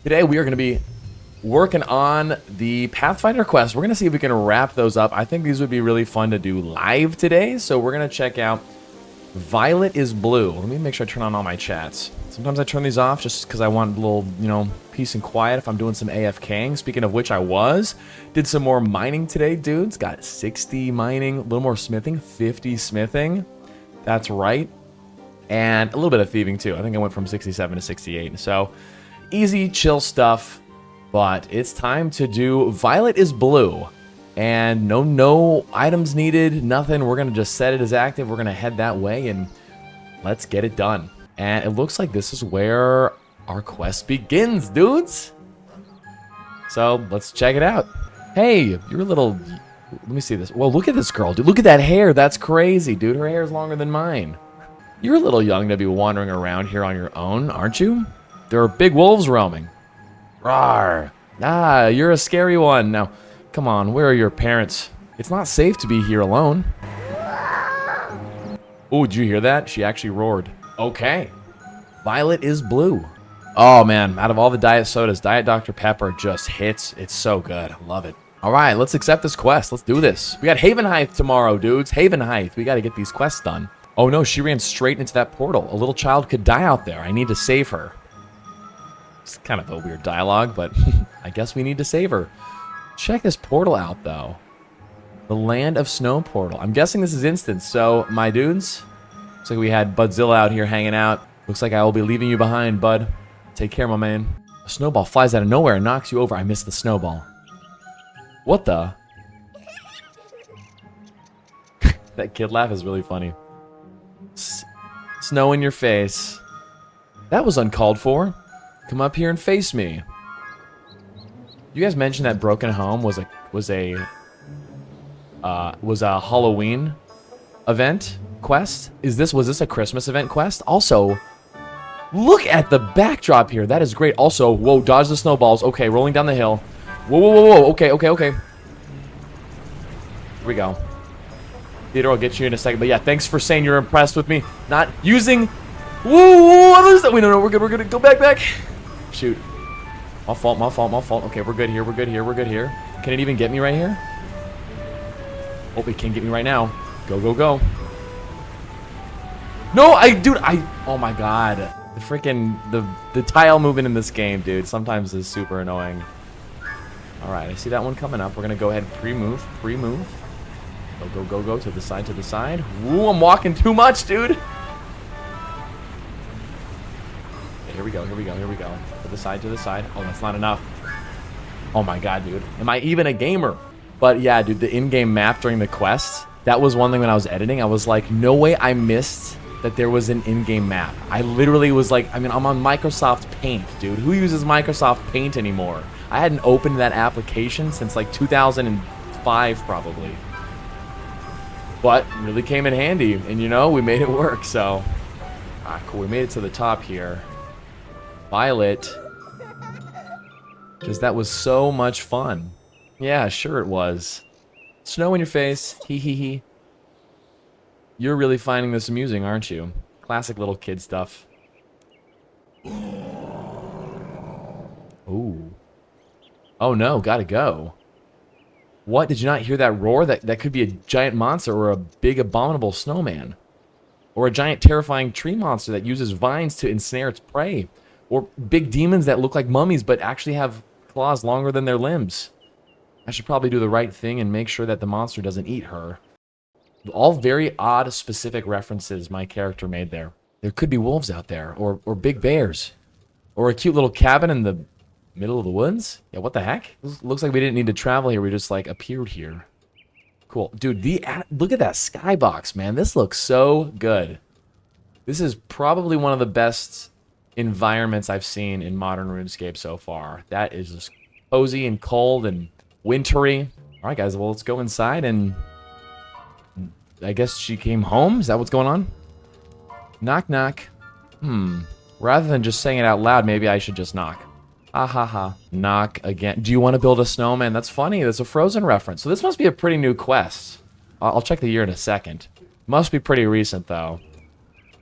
Today we are going to be working on the Pathfinder quest. We're going to see if we can wrap those up. I think these would be really fun to do live today. So we're going to check out Violet is Blue. Let me make sure I turn on all my chats. Sometimes I turn these off just because I want a little, peace and quiet if I'm doing some AFKing. Speaking of which, did some more mining today, dudes. Got 60 mining, a little more smithing, 50 smithing. That's right. And a little bit of thieving too. I think I went from 67 to 68. So easy, chill stuff. But it's time to do Violet is Blue. And no items needed, nothing. We're going to just set it as active. We're going to head that way and let's get it done. And it looks like this is where our quest begins, dudes. So let's check it out. Hey, you're a little... Let me see this. Well, look at this girl, dude. Look at that hair. That's crazy, dude. Her hair is longer than mine. You're a little young to be wandering around here on your own, aren't you? There are big wolves roaming. Rawr. Ah, you're a scary one. Now, come on, where are your parents? It's not safe to be here alone. Oh, did you hear that? She actually roared. Okay. Violet is Blue. Oh, man, out of all the diet sodas, Diet Dr. Pepper just hits. It's so good. I love it. All right, let's accept this quest. Let's do this. We got Havenheith tomorrow, dudes. Havenheith. We got to get these quests done. Oh, no, she ran straight into that portal. A little child could die out there. I need to save her. It's kind of a weird dialogue, but I guess we need to save her. Check this portal out, though. The Land of Snow portal. I'm guessing this is instant. So, my dudes, looks like we had Budzilla out here hanging out. Looks like I will be leaving you behind, bud. Take care, my man. A snowball flies out of nowhere and knocks you over. I missed the snowball. What the? That kid laugh is really funny. Snow in your face. That was uncalled for. Come up here and face me. You guys mentioned that Broken Home was a Halloween event quest. Was this a Christmas event quest? Also, look at the backdrop here. That is great. Also, whoa, dodge the snowballs. Okay, rolling down the hill. Whoa. Okay. Here we go. Theodore, I'll get you in a second. But yeah, thanks for saying you're impressed with me not using... Whoa, others... Wait, no, we're good. Go back. Shoot. My fault. Okay, we're good here. Can it even get me right here? Oh, it can get me right now. Go. No, oh my god. The freaking, the tile movement in this game, dude, sometimes is super annoying. Alright, I see that one coming up. We're gonna go ahead and pre-move. Go, to the side. Ooh, I'm walking too much, dude. Okay, here we go. To the side. Oh, that's not enough. Oh my god, dude. Am I even a gamer? But yeah, dude, the in-game map during the quest, that was one thing when I was editing. I was like, no way I missed that there was an in-game map. I literally was like, I'm on Microsoft Paint, dude. Who uses Microsoft Paint anymore? I hadn't opened that application since like 2005 probably. But really came in handy, and we made it work, so. Cool, we made it to the top here. Violet. Just that was so much fun. Yeah, sure it was. Snow in your face, hee. You're really finding this amusing, aren't you? Classic little kid stuff. Ooh. Oh no, gotta go. What? Did you not hear that roar? That could be a giant monster or a big abominable snowman. Or a giant terrifying tree monster that uses vines to ensnare its prey. Or big demons that look like mummies but actually have claws longer than their limbs. I should probably do the right thing and make sure that the monster doesn't eat her. All very odd, specific references my character made there. There could be wolves out there, or big bears. Or a cute little cabin in the middle of the woods? Yeah, what the heck? Looks like we didn't need to travel here. We just, like, appeared here. Cool. Dude, look at that skybox, man. This looks so good. This is probably one of the best environments I've seen in modern RuneScape so far. That is just cozy and cold and wintry. All right, guys. Well, let's go inside and... I guess she came home? Is that what's going on? Knock, knock. Rather than just saying it out loud, maybe I should just knock. Ha. Knock again. Do you want to build a snowman? That's funny. That's a Frozen reference. So this must be a pretty new quest. I'll check the year in a second. Must be pretty recent, though.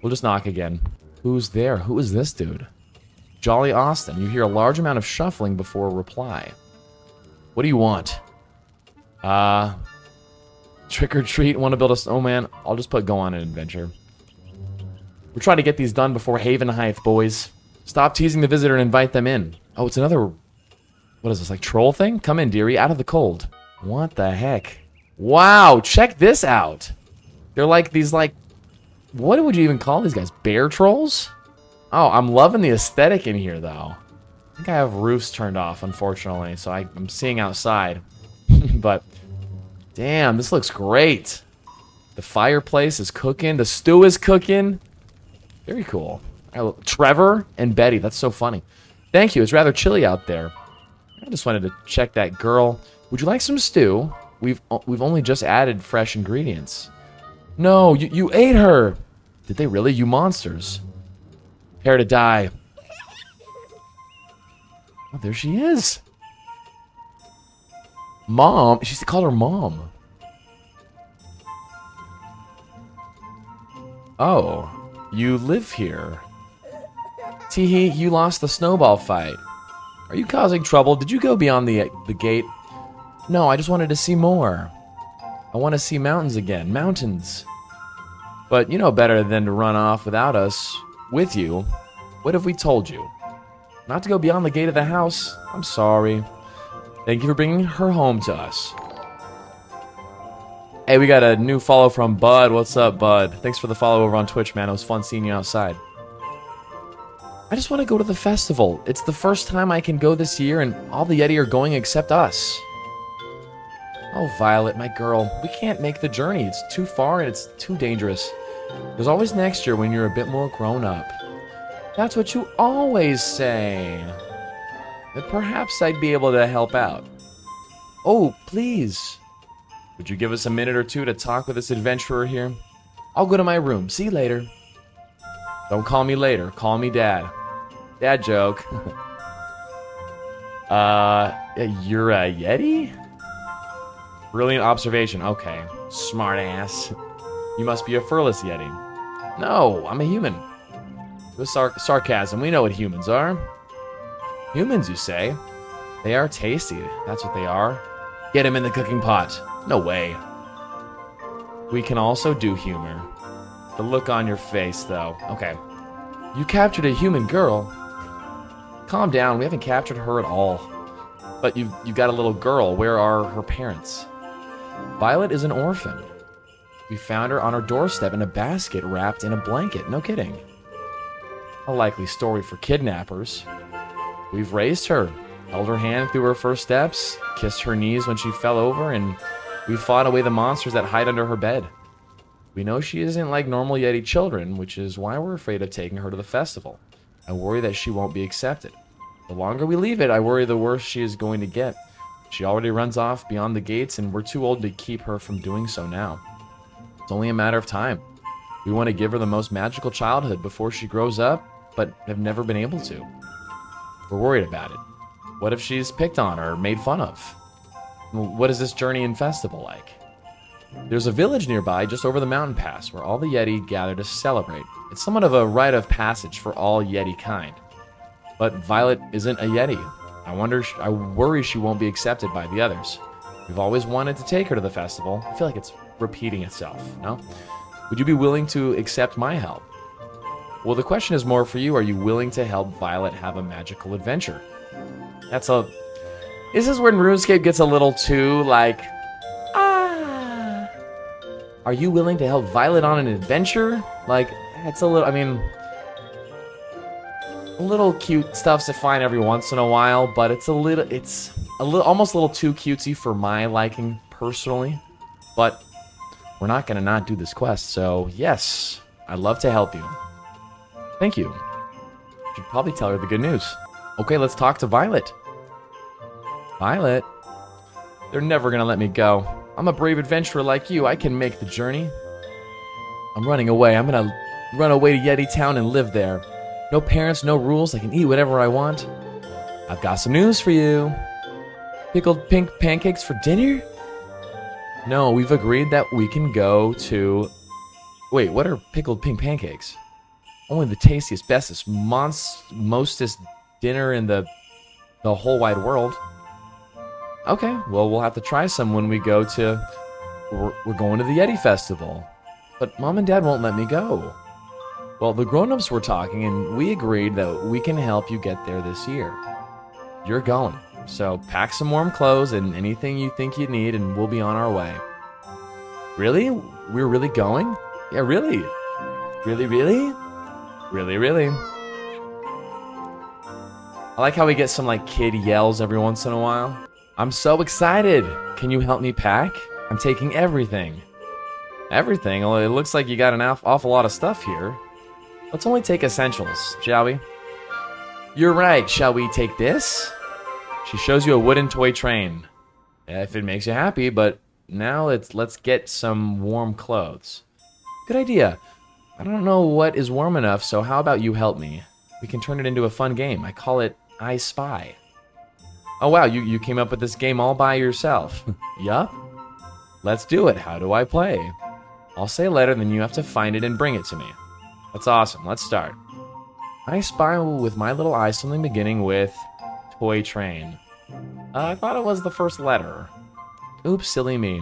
We'll just knock again. Who's there? Who is this dude? Jolly Austin. You hear a large amount of shuffling before a reply. What do you want? Trick or treat. Want to build a snowman? I'll just put go on an adventure. We're trying to get these done before Haven Heights, boys. Stop teasing the visitor and invite them in. Oh, it's another... What is this, like troll thing? Come in, dearie, out of the cold. What the heck? Wow, check this out. They're like these, like... What would you even call these guys? Bear trolls? Oh, I'm loving the aesthetic in here, though. I think I have roofs turned off, unfortunately, so I'm seeing outside. But, damn, this looks great. The fireplace is cooking. The stew is cooking. Very cool. Trevor and Betty, that's so funny. Thank you, it's rather chilly out there. I just wanted to check that girl. Would you like some stew? We've only just added fresh ingredients. No, you ate her. Did they really? You monsters. Prepare to die. Oh, there she is. Mom. She called her mom. Oh, you live here. Teehee, you lost the snowball fight. Are you causing trouble? Did you go beyond the gate? No, I just wanted to see more. I want to see mountains again. Mountains. But you know better than to run off without us. With you. What have we told you? Not to go beyond the gate of the house. I'm sorry. Thank you for bringing her home to us. Hey, we got a new follow from Bud. What's up, Bud? Thanks for the follow over on Twitch, man. It was fun seeing you outside. I just want to go to the festival. It's the first time I can go this year, and all the Yeti are going except us. Oh, Violet, my girl. We can't make the journey. It's too far, and it's too dangerous. There's always next year when you're a bit more grown up. That's what you always say. But perhaps I'd be able to help out. Oh, please. Would you give us a minute or two to talk with this adventurer here? I'll go to my room. See you later. Don't call me later. Call me Dad. Dad joke. You're a Yeti? Brilliant observation. Okay. Smart ass. You must be a furless Yeti. No, I'm a human. With sarcasm, we know what humans are. Humans, you say? They are tasty. That's what they are. Get him in the cooking pot. No way. We can also do humor. The look on your face, though. Okay. You captured a human girl. Calm down. We haven't captured her at all. But you've got a little girl. Where are her parents? Violet is an orphan. We found her on her doorstep in a basket wrapped in a blanket. No kidding. A likely story for kidnappers. We've raised her, held her hand through her first steps, kissed her knees when she fell over, and we fought away the monsters that hide under her bed. We know she isn't like normal Yeti children, which is why we're afraid of taking her to the festival. I worry that she won't be accepted. The longer we leave it, I worry the worse she is going to get. She already runs off beyond the gates, and we're too old to keep her from doing so now. It's only a matter of time. We want to give her the most magical childhood before she grows up, but have never been able to. We're worried about it. What if she's picked on or made fun of? What is this journey and festival like? There's a village nearby just over the mountain pass where all the Yeti gather to celebrate. It's somewhat of a rite of passage for all Yeti kind. But Violet isn't a Yeti. I worry she won't be accepted by the others. We've always wanted to take her to the festival. I feel like it's repeating itself, no? Would you be willing to accept my help? Well, the question is more for you. Are you willing to help Violet have a magical adventure? This is when RuneScape gets a little too, like, Are you willing to help Violet on an adventure? Like, it's a little, a little cute stuff's fine every once in a while, but it's almost a little too cutesy for my liking, personally. But we're not going to not do this quest, so yes, I'd love to help you. Thank you. Should probably tell her the good news. Okay, let's talk to Violet. Violet? They're never going to let me go. I'm a brave adventurer like you. I can make the journey. I'm running away. I'm going to run away to Yeti Town and live there. No parents, no rules. I can eat whatever I want. I've got some news for you. Pickled pink pancakes for dinner? No, we've agreed that we can go to... Wait, what are pickled pink pancakes? Only the tastiest, bestest, mostest dinner in the whole wide world. Okay, well, we'll have to try some when we go to... We're going to the Yeti Festival. But Mom and Dad won't let me go. Well, the grown-ups were talking, and we agreed that we can help you get there this year. You're going. So pack some warm clothes and anything you think you need, and we'll be on our way. Really? We're really going? Yeah, really? Really, really? Really, really? I like how we get some, like, kid yells every once in a while. I'm so excited! Can you help me pack? I'm taking everything. Everything? Well, it looks like you got an awful lot of stuff here. Let's only take essentials, shall we? You're right. Shall we take this? She shows you a wooden toy train. If it makes you happy, but now let's get some warm clothes. Good idea. I don't know what is warm enough, so how about you help me? We can turn it into a fun game. I call it I Spy. Oh wow, you came up with this game all by yourself. Yup. Let's do it. How do I play? I'll say a letter, then you have to find it and bring it to me. That's awesome. Let's start. I spy with my little eye something beginning with toy train. I thought it was the first letter. Oops, silly me.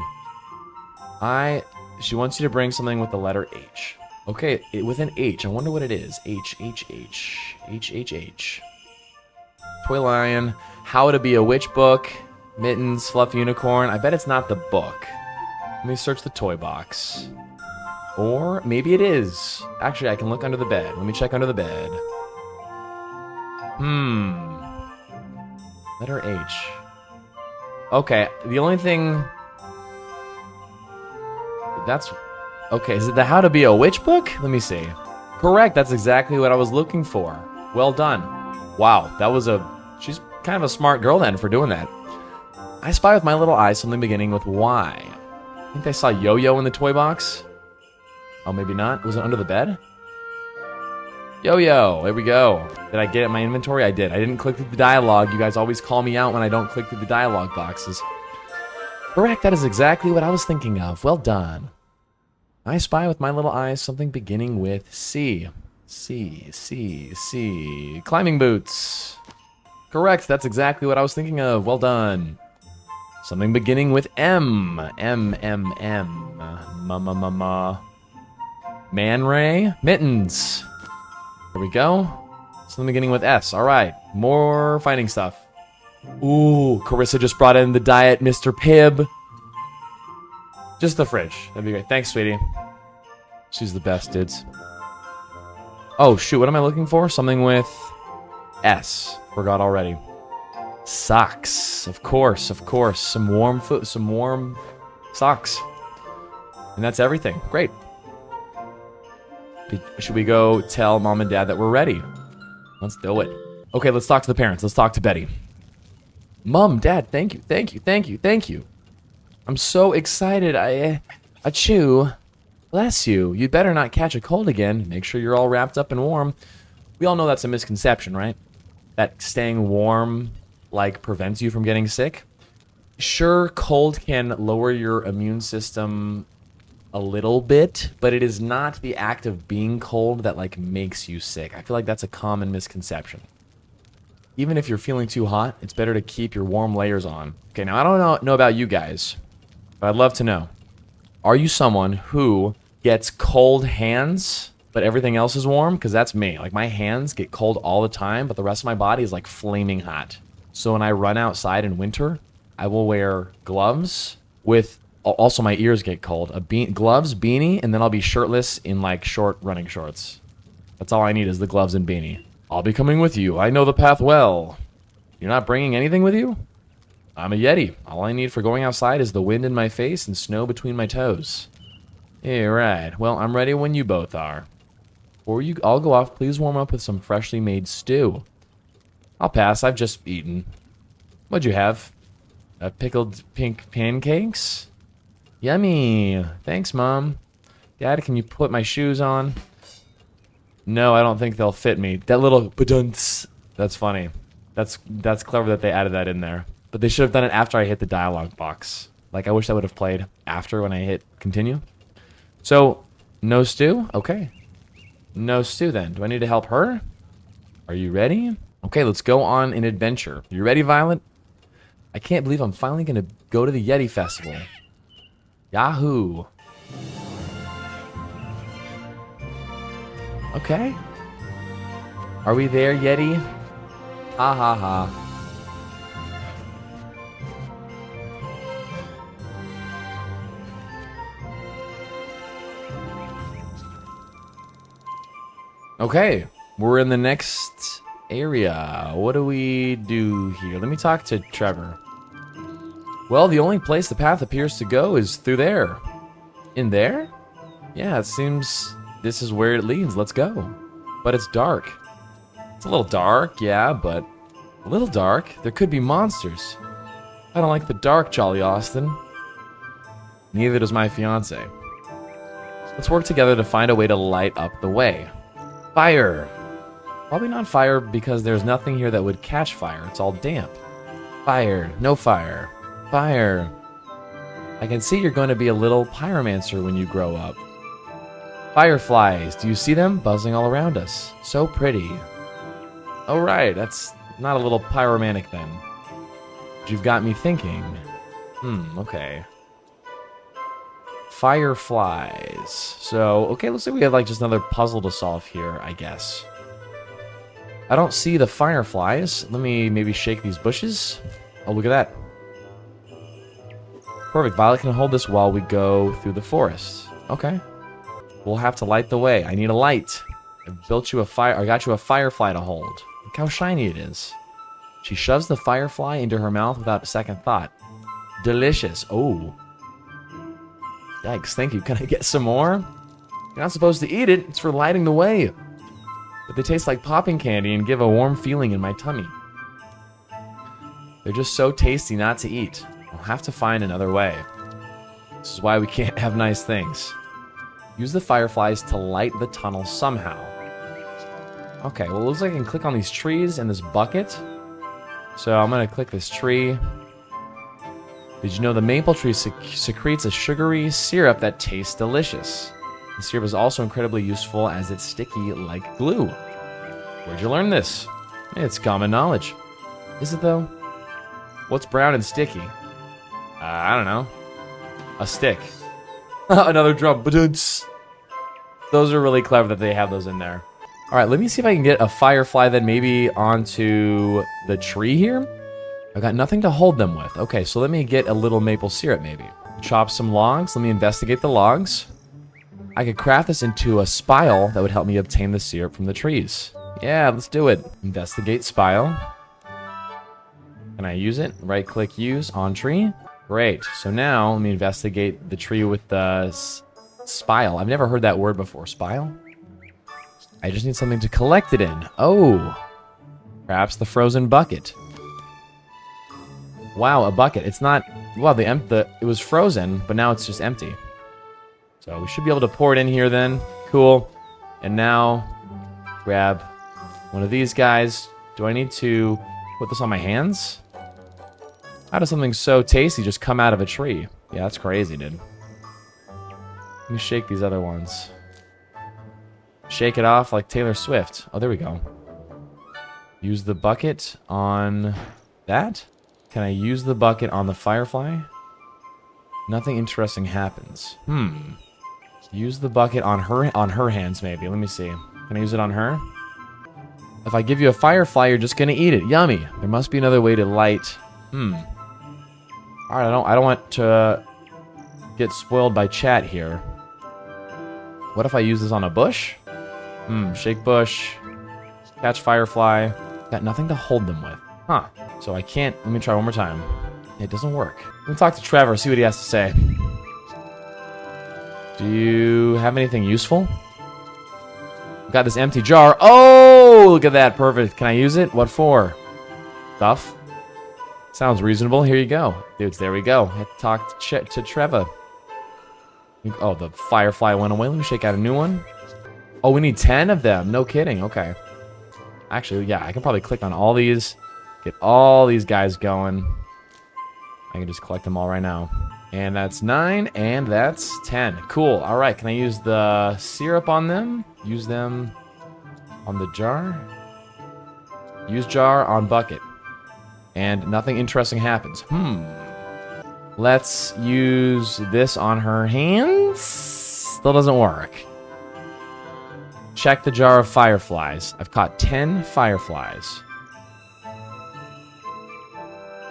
She wants you to bring something with the letter H. Okay, with an H. I wonder what it is. H. Toy lion. How to be a witch book. Mittens. Fluff unicorn. I bet it's not the book. Let me search the toy box. Or maybe it is. Actually, I can look under the bed. Let me check under the bed. Letter H. Okay, the only thing... That's... Okay, is it the How to Be a Witch book? Let me see. Correct, that's exactly what I was looking for. Well done. Wow, that was a... She's kind of a smart girl then for doing that. I spy with my little eye something beginning with Y. I think I saw Yo-Yo in the toy box. Oh, maybe not. Was it under the bed? Yo-Yo, there we go. Did I get it in my inventory? I did. I didn't click through the dialogue. You guys always call me out when I don't click through the dialogue boxes. Correct, that is exactly what I was thinking of. Well done. I spy with my little eyes something beginning with C. C. Climbing boots. Correct, that's exactly what I was thinking of. Well done. Something beginning with M. M. Man Ray. Mittens. There we go. Something beginning with S. All right. More fighting stuff. Ooh, Carissa just brought in the Diet Mr. Pibb. Just the fridge. That'd be great. Thanks, sweetie. She's the best, dudes. Oh, shoot. What am I looking for? Something with S. Forgot already. Socks. Of course. Some warm foot. Some warm socks. And that's everything. Great. Should we go tell Mom and Dad that we're ready? Let's do it. Okay, let's talk to the parents. Let's talk to Betty. Mom, Dad, thank you. I'm so excited. Achoo. Bless you. You'd better not catch a cold again. Make sure you're all wrapped up and warm. We all know that's a misconception, right? That staying warm, like, prevents you from getting sick. Sure, cold can lower your immune system a little bit, but it is not the act of being cold that, like, makes you sick. I feel like that's a common misconception. Even if you're feeling too hot, it's better to keep your warm layers on. Okay, now I don't know about you guys, but I'd love to know. Are you someone who gets cold hands, but everything else is warm? Because that's me. Like, my hands get cold all the time, but the rest of my body is, like, flaming hot. So when I run outside in winter, I will wear gloves with... Also, my ears get cold. Gloves, beanie, and then I'll be shirtless in, like, short running shorts. That's all I need is the gloves and beanie. I'll be coming with you. I know the path well. You're not bringing anything with you? I'm a Yeti. All I need for going outside is the wind in my face and snow between my toes. Yeah, right. Well, I'm ready when you both are. Before you all go off, please warm up with some freshly made stew. I'll pass. I've just eaten. What'd you have? Pickled pink pancakes? Yummy. Thanks, Mom. Dad, can you put my shoes on? No, I don't think they'll fit me. That little badunts. That's funny. That's clever that they added that in there. But they should have done it after I hit the dialogue box. Like, I wish that would have played after when I hit continue. So, no stew? Okay. No stew then. Do I need to help her? Are you ready? Okay, let's go on an adventure. You ready, Violet? I can't believe I'm finally going to go to the Yeti Festival. Yahoo! Okay. Are we there, Yeti? Ha ha ha. Okay, we're in the next area. What do we do here? Let me talk to Trevor. Well, the only place the path appears to go is through there. In there? Yeah, it seems this is where it leads. Let's go. But it's dark. It's a little dark, yeah, but a little dark. There could be monsters. I don't like the dark, Jolly Austin. Neither does my fiance. Let's work together to find a way to light up the way. Fire! Probably not fire because there's nothing here that would catch fire. It's all damp. Fire. No fire. Fire. I can see you're going to be a little pyromancer when you grow up. Fireflies. Do you see them buzzing all around us? So pretty. Oh, right. That's not a little pyromantic then. But you've got me thinking. Okay. Fireflies. So, okay, looks like we have like just another puzzle to solve here, I guess. I don't see the fireflies. Let me maybe shake these bushes. Oh, look at that. Perfect. Violet can hold this while we go through the forest. Okay. We'll have to light the way. I need a light. I built you a fire. I got you a firefly to hold. Look how shiny it is. She shoves the firefly into her mouth without a second thought. Delicious. Oh. Yikes, thank you. Can I get some more? You're not supposed to eat it. It's for lighting the way. But they taste like popping candy and give a warm feeling in my tummy. They're just so tasty not to eat. I'll have to find another way. This is why we can't have nice things. Use the fireflies to light the tunnel somehow. Okay, well, it looks like I can click on these trees and this bucket. So I'm going to click this tree. Did you know the maple tree secretes a sugary syrup that tastes delicious? The syrup is also incredibly useful as it's sticky like glue. Where'd you learn this? It's common knowledge. Is it though? What's brown and sticky? I don't know. A stick. Another drum. Those are really clever that they have those in there. Alright, let me see if I can get a firefly then maybe onto the tree here. I've got nothing to hold them with. Okay, so let me get a little maple syrup maybe. Chop some logs. Let me investigate the logs. I could craft this into a spile that would help me obtain the syrup from the trees. Yeah, let's do it. Investigate spile. Can I use it? Right click use on tree. Great. So now let me investigate the tree with the spile. I've never heard that word before. Spile? I just need something to collect it in. Oh, perhaps the frozen bucket. Wow, a bucket. It's not... Well, it was frozen, but now it's just empty. So we should be able to pour it in here then. Cool. And now, grab one of these guys. Do I need to put this on my hands? How does something so tasty just come out of a tree? Yeah, that's crazy, dude. Let me shake these other ones. Shake it off like Taylor Swift. Oh, there we go. Use the bucket on that. Can I use the bucket on the firefly? Nothing interesting happens. Use the bucket on her hands, maybe. Let me see. Can I use it on her? If I give you a firefly, you're just gonna eat it. Yummy. There must be another way to light. Alright, I don't want to get spoiled by chat here. What if I use this on a bush? Shake bush. Catch firefly. Got nothing to hold them with. Huh. So I can't... Let me try one more time. It doesn't work. Let me talk to Trevor, see what he has to say. Do you have anything useful? I've got this empty jar. Oh, look at that. Perfect. Can I use it? What for? Stuff. Sounds reasonable. Here you go. Dudes, there we go. I talked to Trevor. Oh, the firefly went away. Let me shake out a new one. Oh, we need 10 of them. No kidding. Okay. Actually, yeah, I can probably click on all these. Get all these guys going. I can just collect them all right now. And that's 9, and that's 10. Cool. All right, can I use the syrup on them? Use them on the jar? Use jar on bucket. And nothing interesting happens. Let's use this on her hands. Still doesn't work. Check the jar of fireflies. I've caught 10 fireflies.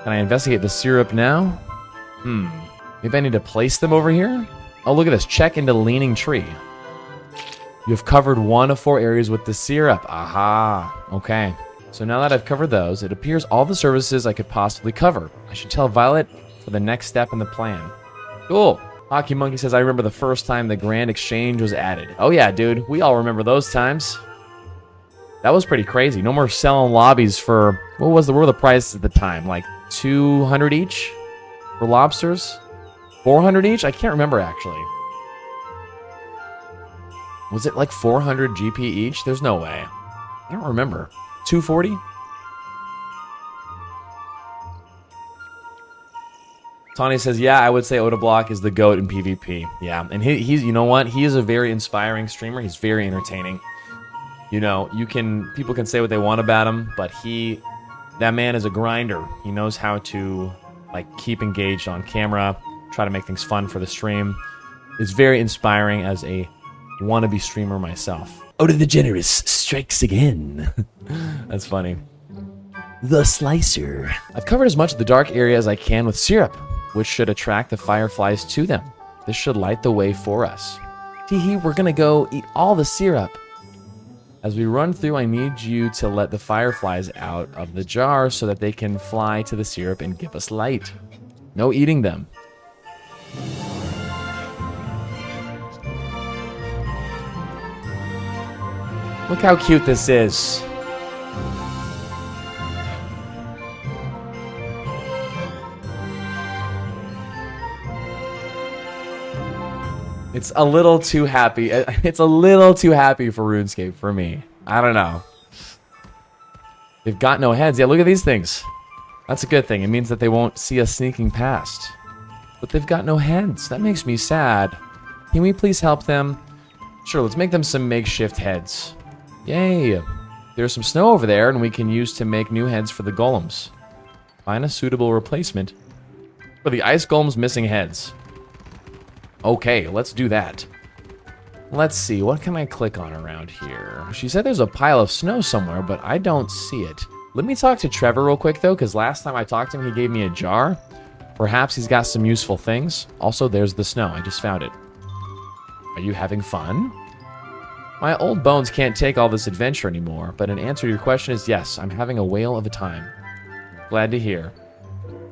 Can I investigate the syrup now? Maybe I need to place them over here? Oh, look at this. Check into leaning tree. You have covered 1 of 4 areas with the syrup. Aha. Okay. So now that I've covered those, it appears all the services I could possibly cover. I should tell Violet for the next step in the plan. Cool. Hockey Monkey says, I remember the first time the Grand Exchange was added. Oh yeah, dude. We all remember those times. That was pretty crazy. No more selling lobbies for... what were the prices at the time? Like 200 each for lobsters? 400 each? I can't remember, actually. Was it like 400 GP each? There's no way. I don't remember. 240? Tawny says, yeah, I would say Odablock is the GOAT in PvP. Yeah, and he's, you know what? He is a very inspiring streamer. He's very entertaining. You know, people can say what they want about him, but that man is a grinder. He knows how to, like, keep engaged on camera, try to make things fun for the stream. It's very inspiring as a wannabe streamer myself. Oda the Generous strikes again. That's funny. The Slicer. I've covered as much of the dark area as I can with syrup, which should attract the fireflies to them. This should light the way for us. Teehee, we're gonna go eat all the syrup. As we run through, I need you to let the fireflies out of the jar so that they can fly to the syrup and give us light. No eating them. Look how cute this is. It's a little too happy. It's a little too happy for RuneScape for me. I don't know. They've got no heads. Yeah, look at these things. That's a good thing. It means that they won't see us sneaking past. But they've got no heads. That makes me sad. Can we please help them? Sure, let's make them some makeshift heads. Yay! There's some snow over there, and we can use to make new heads for the golems. Find a suitable replacement for the ice golems' missing heads. Okay, let's do that. Let's see, what can I click on around here? She said there's a pile of snow somewhere, but I don't see it. Let me talk to Trevor real quick, though, because last time I talked to him, he gave me a jar. Perhaps he's got some useful things. Also, there's the snow. I just found it. Are you having fun? My old bones can't take all this adventure anymore, but in answer to your question is yes, I'm having a whale of a time. Glad to hear.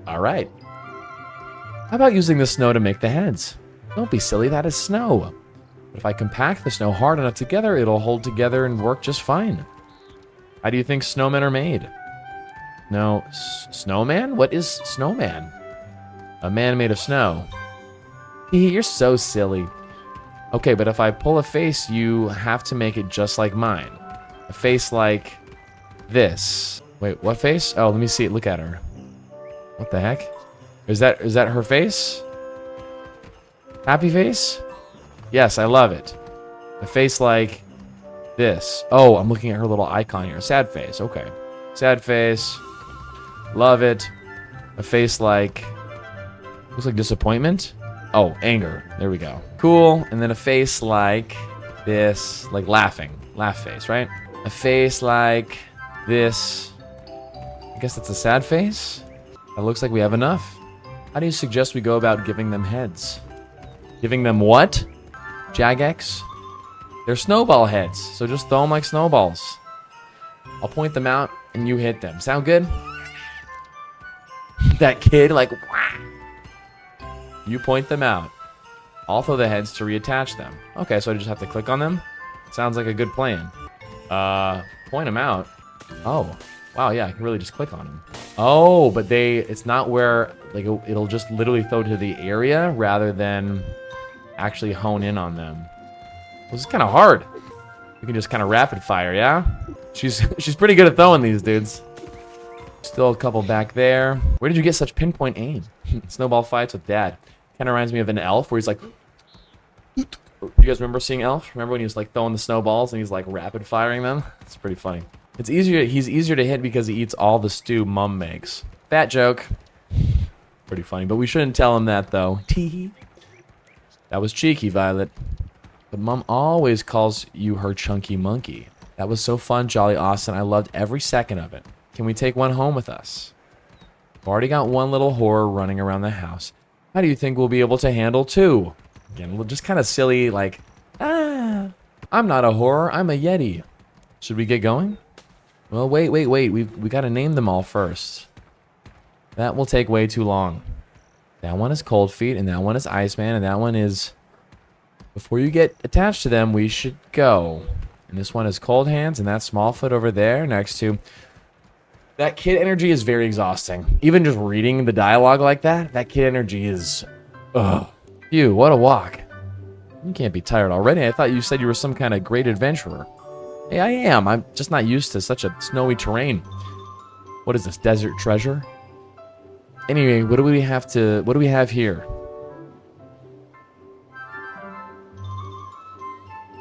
All right. How about using the snow to make the heads? Don't be silly, that is snow. But if I compact the snow hard enough together, it'll hold together and work just fine. How do you think snowmen are made? No, snowman? What is snowman? A man made of snow. You're so silly. Okay, but if I pull a face, you have to make it just like mine. A face like this. Wait, what face? Oh, let me see it. Look at her. What the heck? Is that her face? Happy face? Yes, I love it. A face like this. Oh, I'm looking at her little icon here. Sad face. Okay. Sad face. Love it. A face like... looks like disappointment. Oh, anger. There we go. Cool. And then a face like this. Like laughing. Laugh face, right? A face like this. I guess that's a sad face. That looks like we have enough. How do you suggest we go about giving them heads? Giving them what? Jagex? They're snowball heads, so just throw them like snowballs. I'll point them out and you hit them. Sound good? That kid, like, wah! You point them out. I'll throw the heads to reattach them. Okay, so I just have to click on them? Sounds like a good plan. Point them out. Oh, wow, yeah, I can really just click on them. Oh, but it's not where, like, it'll just literally throw to the area rather than actually hone in on them. This is kind of hard. We can just kind of rapid fire, yeah? She's pretty good at throwing these dudes. Still a couple back there. Where did you get such pinpoint aim? Snowball fights with Dad. Kind of reminds me of an elf where he's like... Do you guys remember seeing Elf? Remember when he was like throwing the snowballs and he's like rapid firing them? It's pretty funny. It's easier. He's easier to hit because he eats all the stew Mum makes. Fat joke. Pretty funny, but we shouldn't tell him that though. Tee. That was cheeky, Violet. But Mum always calls you her chunky monkey. That was so fun, Jolly Austin. I loved every second of it. Can we take one home with us? We've already got one little horror running around the house. How do you think we'll be able to handle two? Again, just kind of silly, like, I'm not a horror, I'm a Yeti. Should we get going? Well, wait. We got to name them all first. That will take way too long. That one is Cold Feet, and that one is Iceman, and that one is... Before you get attached to them, we should go. And this one is Cold Hands, and that's Smallfoot over there next to... That kid energy is very exhausting. Even just reading the dialogue like that, that kid energy is... Ugh. Phew, what a walk. You can't be tired already. I thought you said you were some kind of great adventurer. Hey, I am. I'm just not used to such a snowy terrain. What is this, desert treasure? Anyway, what do we have here?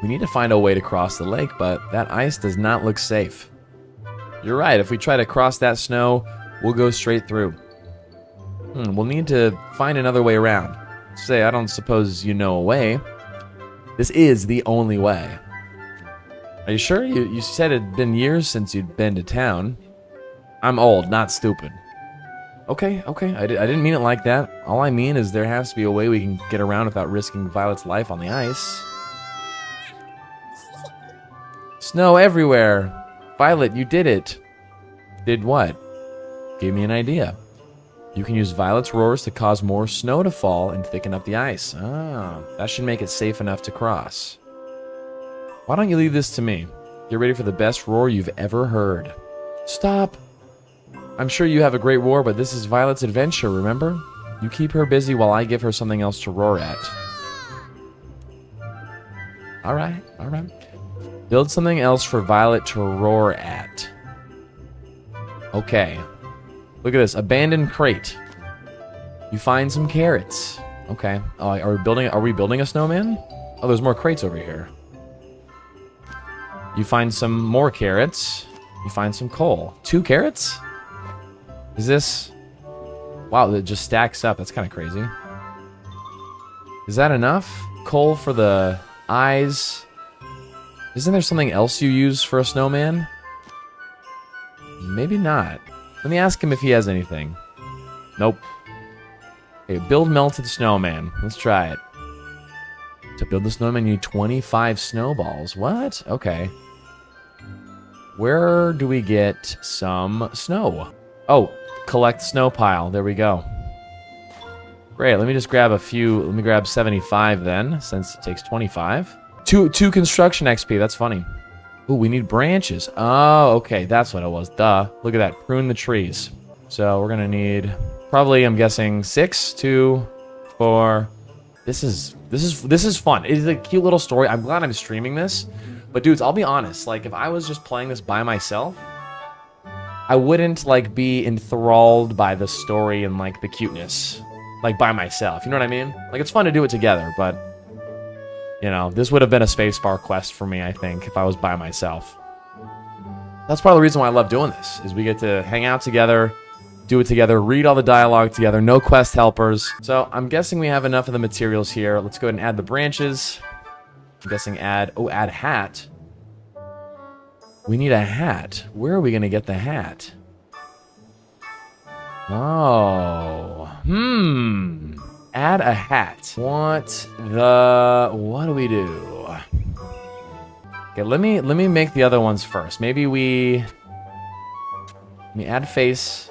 We need to find a way to cross the lake, but that ice does not look safe. You're right, if we try to cross that snow, we'll go straight through. We'll need to find another way around. Say, I don't suppose you know a way. This is the only way. Are you sure? You said it'd been years since you'd been to town. I'm old, not stupid. Okay. I didn't mean it like that. All I mean is there has to be a way we can get around without risking Violet's life on the ice. Snow everywhere. Violet, you did it. Did what? Gave me an idea. You can use Violet's roars to cause more snow to fall and thicken up the ice. Ah, that should make it safe enough to cross. Why don't you leave this to me? Get ready for the best roar you've ever heard. Stop. I'm sure you have a great roar, but this is Violet's adventure, remember? You keep her busy while I give her something else to roar at. Alright. Build something else for Violet to roar at. Okay. Look at this. Abandoned crate. You find some carrots. Okay. Are we building a snowman? Oh, there's more crates over here. You find some more carrots. You find some coal. 2 carrots? Is this... Wow, it just stacks up. That's kind of crazy. Is that enough? Coal for the eyes. Isn't there something else you use for a snowman? Maybe not. Let me ask him if he has anything. Nope. Okay, build melted snowman. Let's try it. To build the snowman, you need 25 snowballs. What? Okay. Where do we get some snow? Oh, collect snow pile. There we go. Great, let me just grab a few. Let me grab 75 then, since it takes 25. Two construction XP, that's funny. Ooh, we need branches. Oh, okay, that's what it was. Duh. Look at that. Prune the trees. So we're gonna need probably, I'm guessing, 6, 2, 4. This is fun. It is a cute little story. I'm glad I'm streaming this. But dudes, I'll be honest, like if I was just playing this by myself, I wouldn't like be enthralled by the story and like the cuteness. Like by myself. You know what I mean? Like it's fun to do it together, but you know, this would have been a spacebar quest for me, I think, if I was by myself. That's part of the reason why I love doing this, is we get to hang out together, do it together, read all the dialogue together, no quest helpers. So I'm guessing we have enough of the materials here. Let's go ahead and add the branches. I'm guessing add hat. We need a hat. Where are we going to get the hat? Oh, add a hat. What do we do? Okay, let me make the other ones first. Maybe let me add face.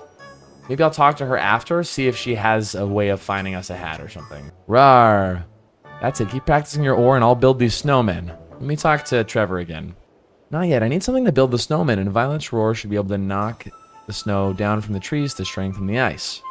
Maybe I'll talk to her after, see if she has a way of finding us a hat or something. Rawr. That's it. Keep practicing your ore and I'll build these snowmen. Let me talk to Trevor again. Not yet. I need something to build the snowmen, and Violet's roar should be able to knock the snow down from the trees to strengthen the ice.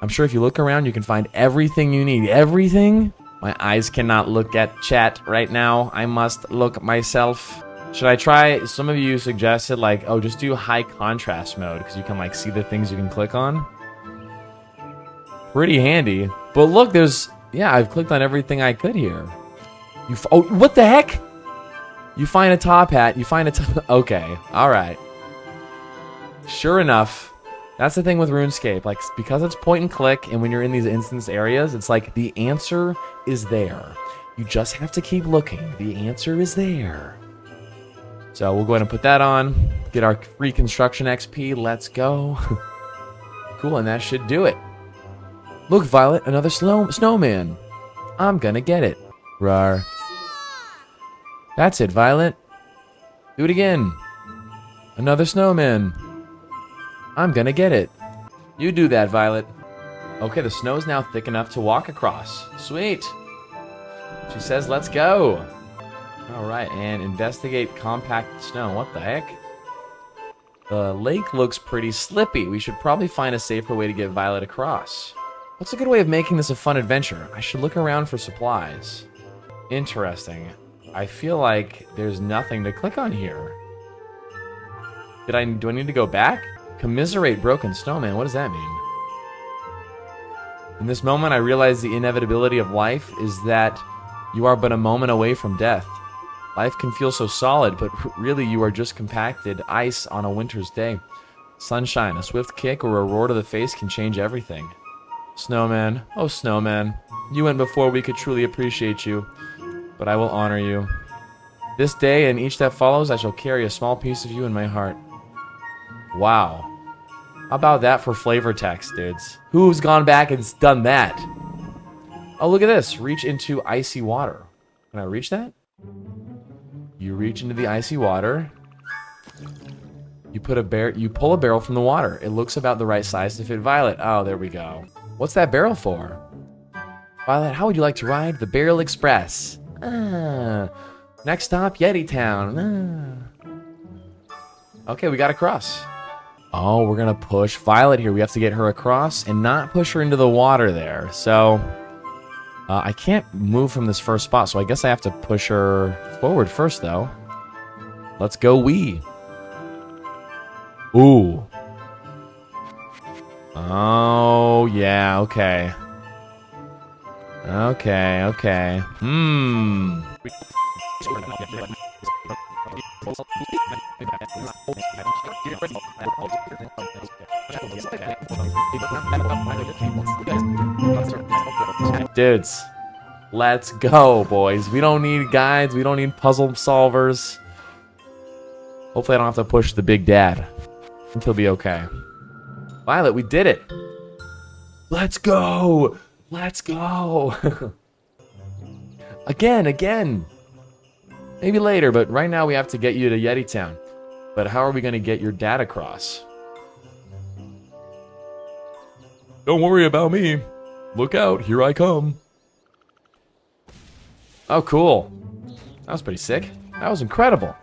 I'm sure if you look around, you can find everything you need. Everything? My eyes cannot look at chat right now. I must look myself. Should I try? Some of you suggested, like, oh, just do high contrast mode, because you can, like, see the things you can click on. Pretty handy. But look, there's... Yeah, I've clicked on everything I could here. Oh, what the heck? You find a top hat. You find a top... Okay, all right. Sure enough, that's the thing with RuneScape. Like, because it's point and click, and when you're in these instance areas, it's like the answer is there. You just have to keep looking. The answer is there. So we'll go ahead and put that on. Get our free construction XP. Let's go. Cool, and that should do it. Look, Violet, another snowman. I'm gonna get it. Rawr. That's it, Violet. Do it again. Another snowman. I'm gonna get it. You do that, Violet. Okay, the snow is now thick enough to walk across. Sweet. She says, let's go. All right, and investigate compact snow. What the heck? The lake looks pretty slippy. We should probably find a safer way to get Violet across. What's a good way of making this a fun adventure? I should look around for supplies. Interesting. I feel like there's nothing to click on here. Do I need to go back? Commiserate broken snowman. What does that mean? In this moment, I realize the inevitability of life is that you are but a moment away from death. Life can feel so solid, but really you are just compacted ice on a winter's day. Sunshine, a swift kick, or a roar to the face can change everything. Snowman, oh snowman, you went before we could truly appreciate you, but I will honor you. This day and each that follows, I shall carry a small piece of you in my heart. Wow. How about that for flavor text, dudes? Who's gone back and done that? Oh, look at this. Reach into icy water. Can I reach that? You reach into the icy water. You pull a barrel from the water. It looks about the right size to fit Violet. Oh, there we go. What's that barrel for? Violet, how would you like to ride the Barrel Express? Next stop, Yeti Town. Okay, we got across. Oh, we're gonna push Violet here. We have to get her across and not push her into the water there. So, I can't move from this first spot, so I guess I have to push her forward first, though. Let's go, wee. Ooh. Oh, yeah, okay. Okay. Dudes, let's go, boys. We don't need guides. We don't need puzzle solvers. Hopefully I don't have to push the big dad. I think he'll be okay. Violet, we did it. Let's go. Let's go. Again. Maybe later, but right now we have to get you to Yeti Town. But how are we going to get your dad across? Don't worry about me. Look out, here I come. Oh, cool. That was pretty sick. That was incredible.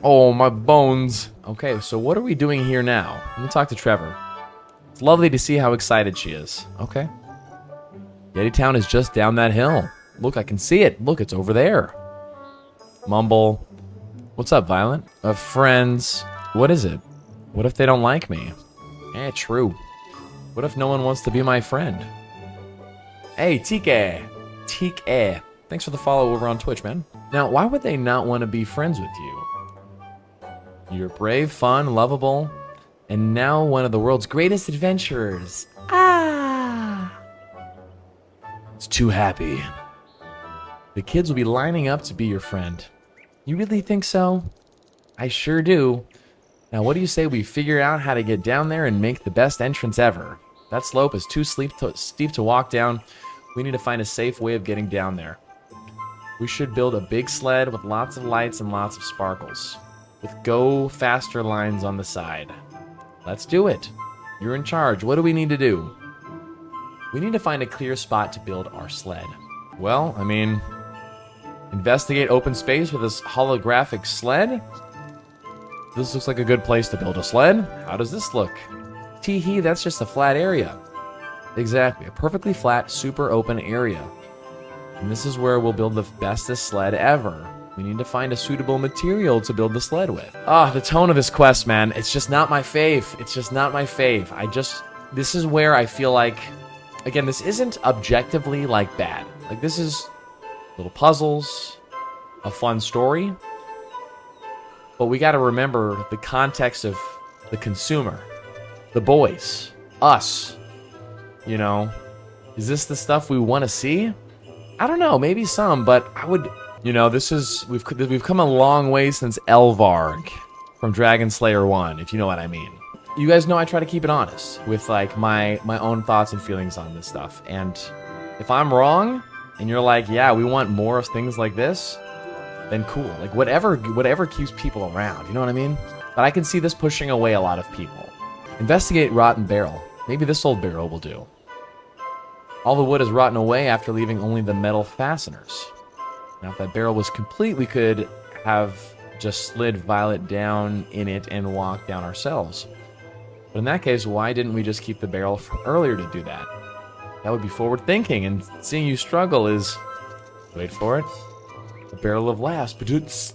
Oh, my bones. Okay, so what are we doing here now? Let me talk to Trevor. It's lovely to see how excited she is. Okay. Yeti Town is just down that hill. Look, I can see it. Look, it's over there. Mumble. What's up, Violet? Friends. What is it? What if they don't like me? True. What if no one wants to be my friend? Hey, Tike. Thanks for the follow over on Twitch, man. Now, why would they not want to be friends with you? You're brave, fun, lovable, and now one of the world's greatest adventurers. It's too happy. The kids will be lining up to be your friend. You really think so? I sure do. Now, what do you say we figure out how to get down there and make the best entrance ever? That slope is too steep to walk down. We need to find a safe way of getting down there. We should build a big sled with lots of lights and lots of sparkles, with go faster lines on the side. Let's do it. You're in charge. What do we need to do? We need to find a clear spot to build our sled. Well, I mean, investigate open space with this holographic sled. This looks like a good place to build a sled. How does this look? Tee-hee, that's just a flat area. Exactly, a perfectly flat, super open area. And this is where we'll build the bestest sled ever. We need to find a suitable material to build the sled with. The tone of this quest, man, it's just not my fave. It's just not my fave. This is where I feel like, again, this isn't objectively, like, bad. Like, this is little puzzles, a fun story. But we gotta remember the context of the consumer, the boys, us. You know, is this the stuff we want to see? I don't know, maybe some, but I would. You know, we've come a long way since Elvarg from Dragon Slayer 1, if you know what I mean. You guys know I try to keep it honest with like my own thoughts and feelings on this stuff. And if I'm wrong and you're like, yeah, we want more of things like this, then cool. Like whatever keeps people around, you know what I mean? But I can see this pushing away a lot of people. Investigate rotten barrel. Maybe this old barrel will do. All the wood is rotten away after leaving only the metal fasteners. Now if that barrel was complete, we could have just slid Violet down in it and walked down ourselves. But in that case, why didn't we just keep the barrel from earlier to do that? That would be forward thinking, and seeing you struggle is, wait for it, the barrel of laughs. But it's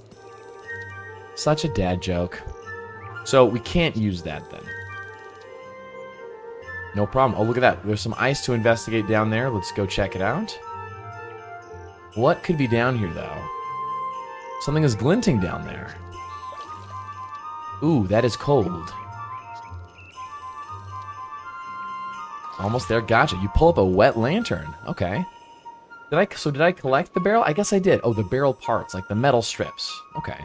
such a dad joke. So we can't use that then. No problem. Oh, look at that. There's some ice to investigate down there. Let's go check it out. What could be down here, though? Something is glinting down there. Ooh, that is cold. Almost there. Gotcha. You pull up a wet lantern. Okay. Did I collect the barrel? I guess I did. Oh, the barrel parts, like the metal strips. Okay.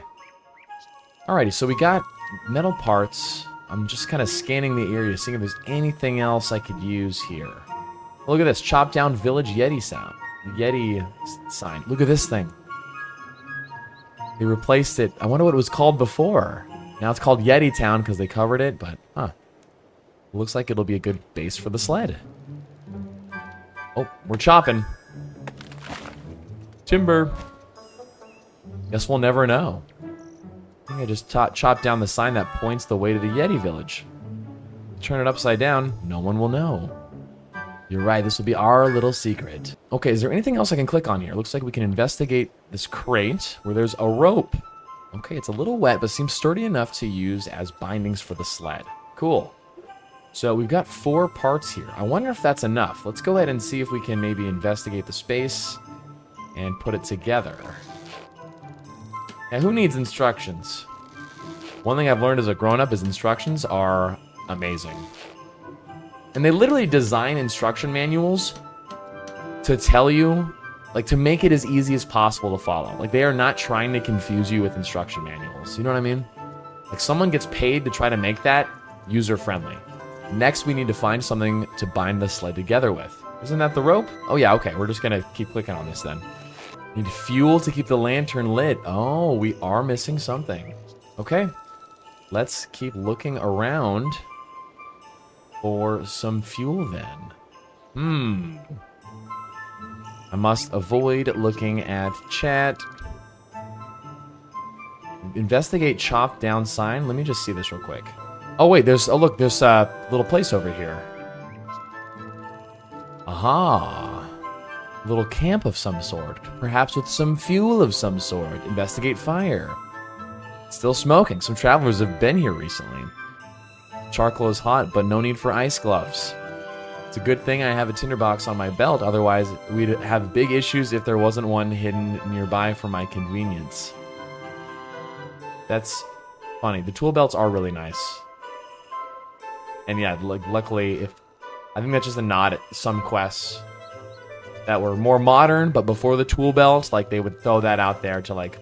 Alrighty, so we got metal parts. I'm just kind of scanning the area, seeing if there's anything else I could use here. Look at this. Chop down village Yeti sound. Yeti sign. Look at this thing. They replaced it. I wonder what it was called before. Now it's called Yeti Town because they covered it, but huh. Looks like it'll be a good base for the sled. Oh, we're chopping. Timber. Guess we'll never know. I think I just chopped down the sign that points the way to the Yeti village. Turn it upside down, no one will know. You're right, this will be our little secret. Okay, is there anything else I can click on here? Looks like we can investigate this crate where there's a rope. Okay, it's a little wet, but seems sturdy enough to use as bindings for the sled. Cool. So we've got 4 parts here. I wonder if that's enough. Let's go ahead and see if we can maybe investigate the space and put it together. Now, who needs instructions? One thing I've learned as a grown-up is instructions are amazing. And they literally design instruction manuals to tell you, like, to make it as easy as possible to follow. Like, they are not trying to confuse you with instruction manuals. You know what I mean? Like, someone gets paid to try to make that user-friendly. Next, we need to find something to bind the sled together with. Isn't that the rope? Oh, yeah, okay. We're just going to keep clicking on this then. Need fuel to keep the lantern lit. Oh, we are missing something. Okay. Let's keep looking around for some fuel then. I must avoid looking at chat. Investigate chopped down sign. Let me just see this real quick. Oh, wait, there's a little place over here. Aha. Little camp of some sort. Perhaps with some fuel of some sort. Investigate fire. Still smoking. Some travelers have been here recently. Charcoal is hot, but no need for ice gloves. It's a good thing I have a tinderbox on my belt, otherwise we'd have big issues if there wasn't one hidden nearby for my convenience. That's funny. The tool belts are really nice. And yeah, luckily, I think that's just a nod at some quests that were more modern, but before the tool belt, like, they would throw that out there to, like,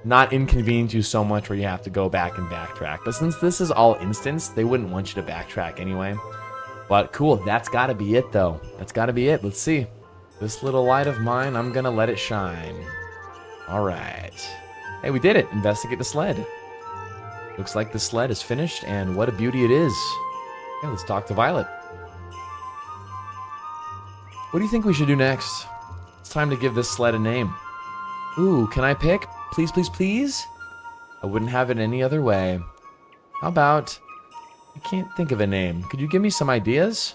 not inconvenience you so much where you have to go back and backtrack. But since this is all instance, they wouldn't want you to backtrack anyway. But cool, that's gotta be it, though. That's gotta be it. Let's see. This little light of mine, I'm gonna let it shine. Alright. Hey, we did it. Investigate the sled. Looks like the sled is finished, and what a beauty it is. Okay, let's talk to Violet. What do you think we should do next? It's time to give this sled a name. Ooh, can I pick? Please, please, please? I wouldn't have it any other way. How about... I can't think of a name. Could you give me some ideas?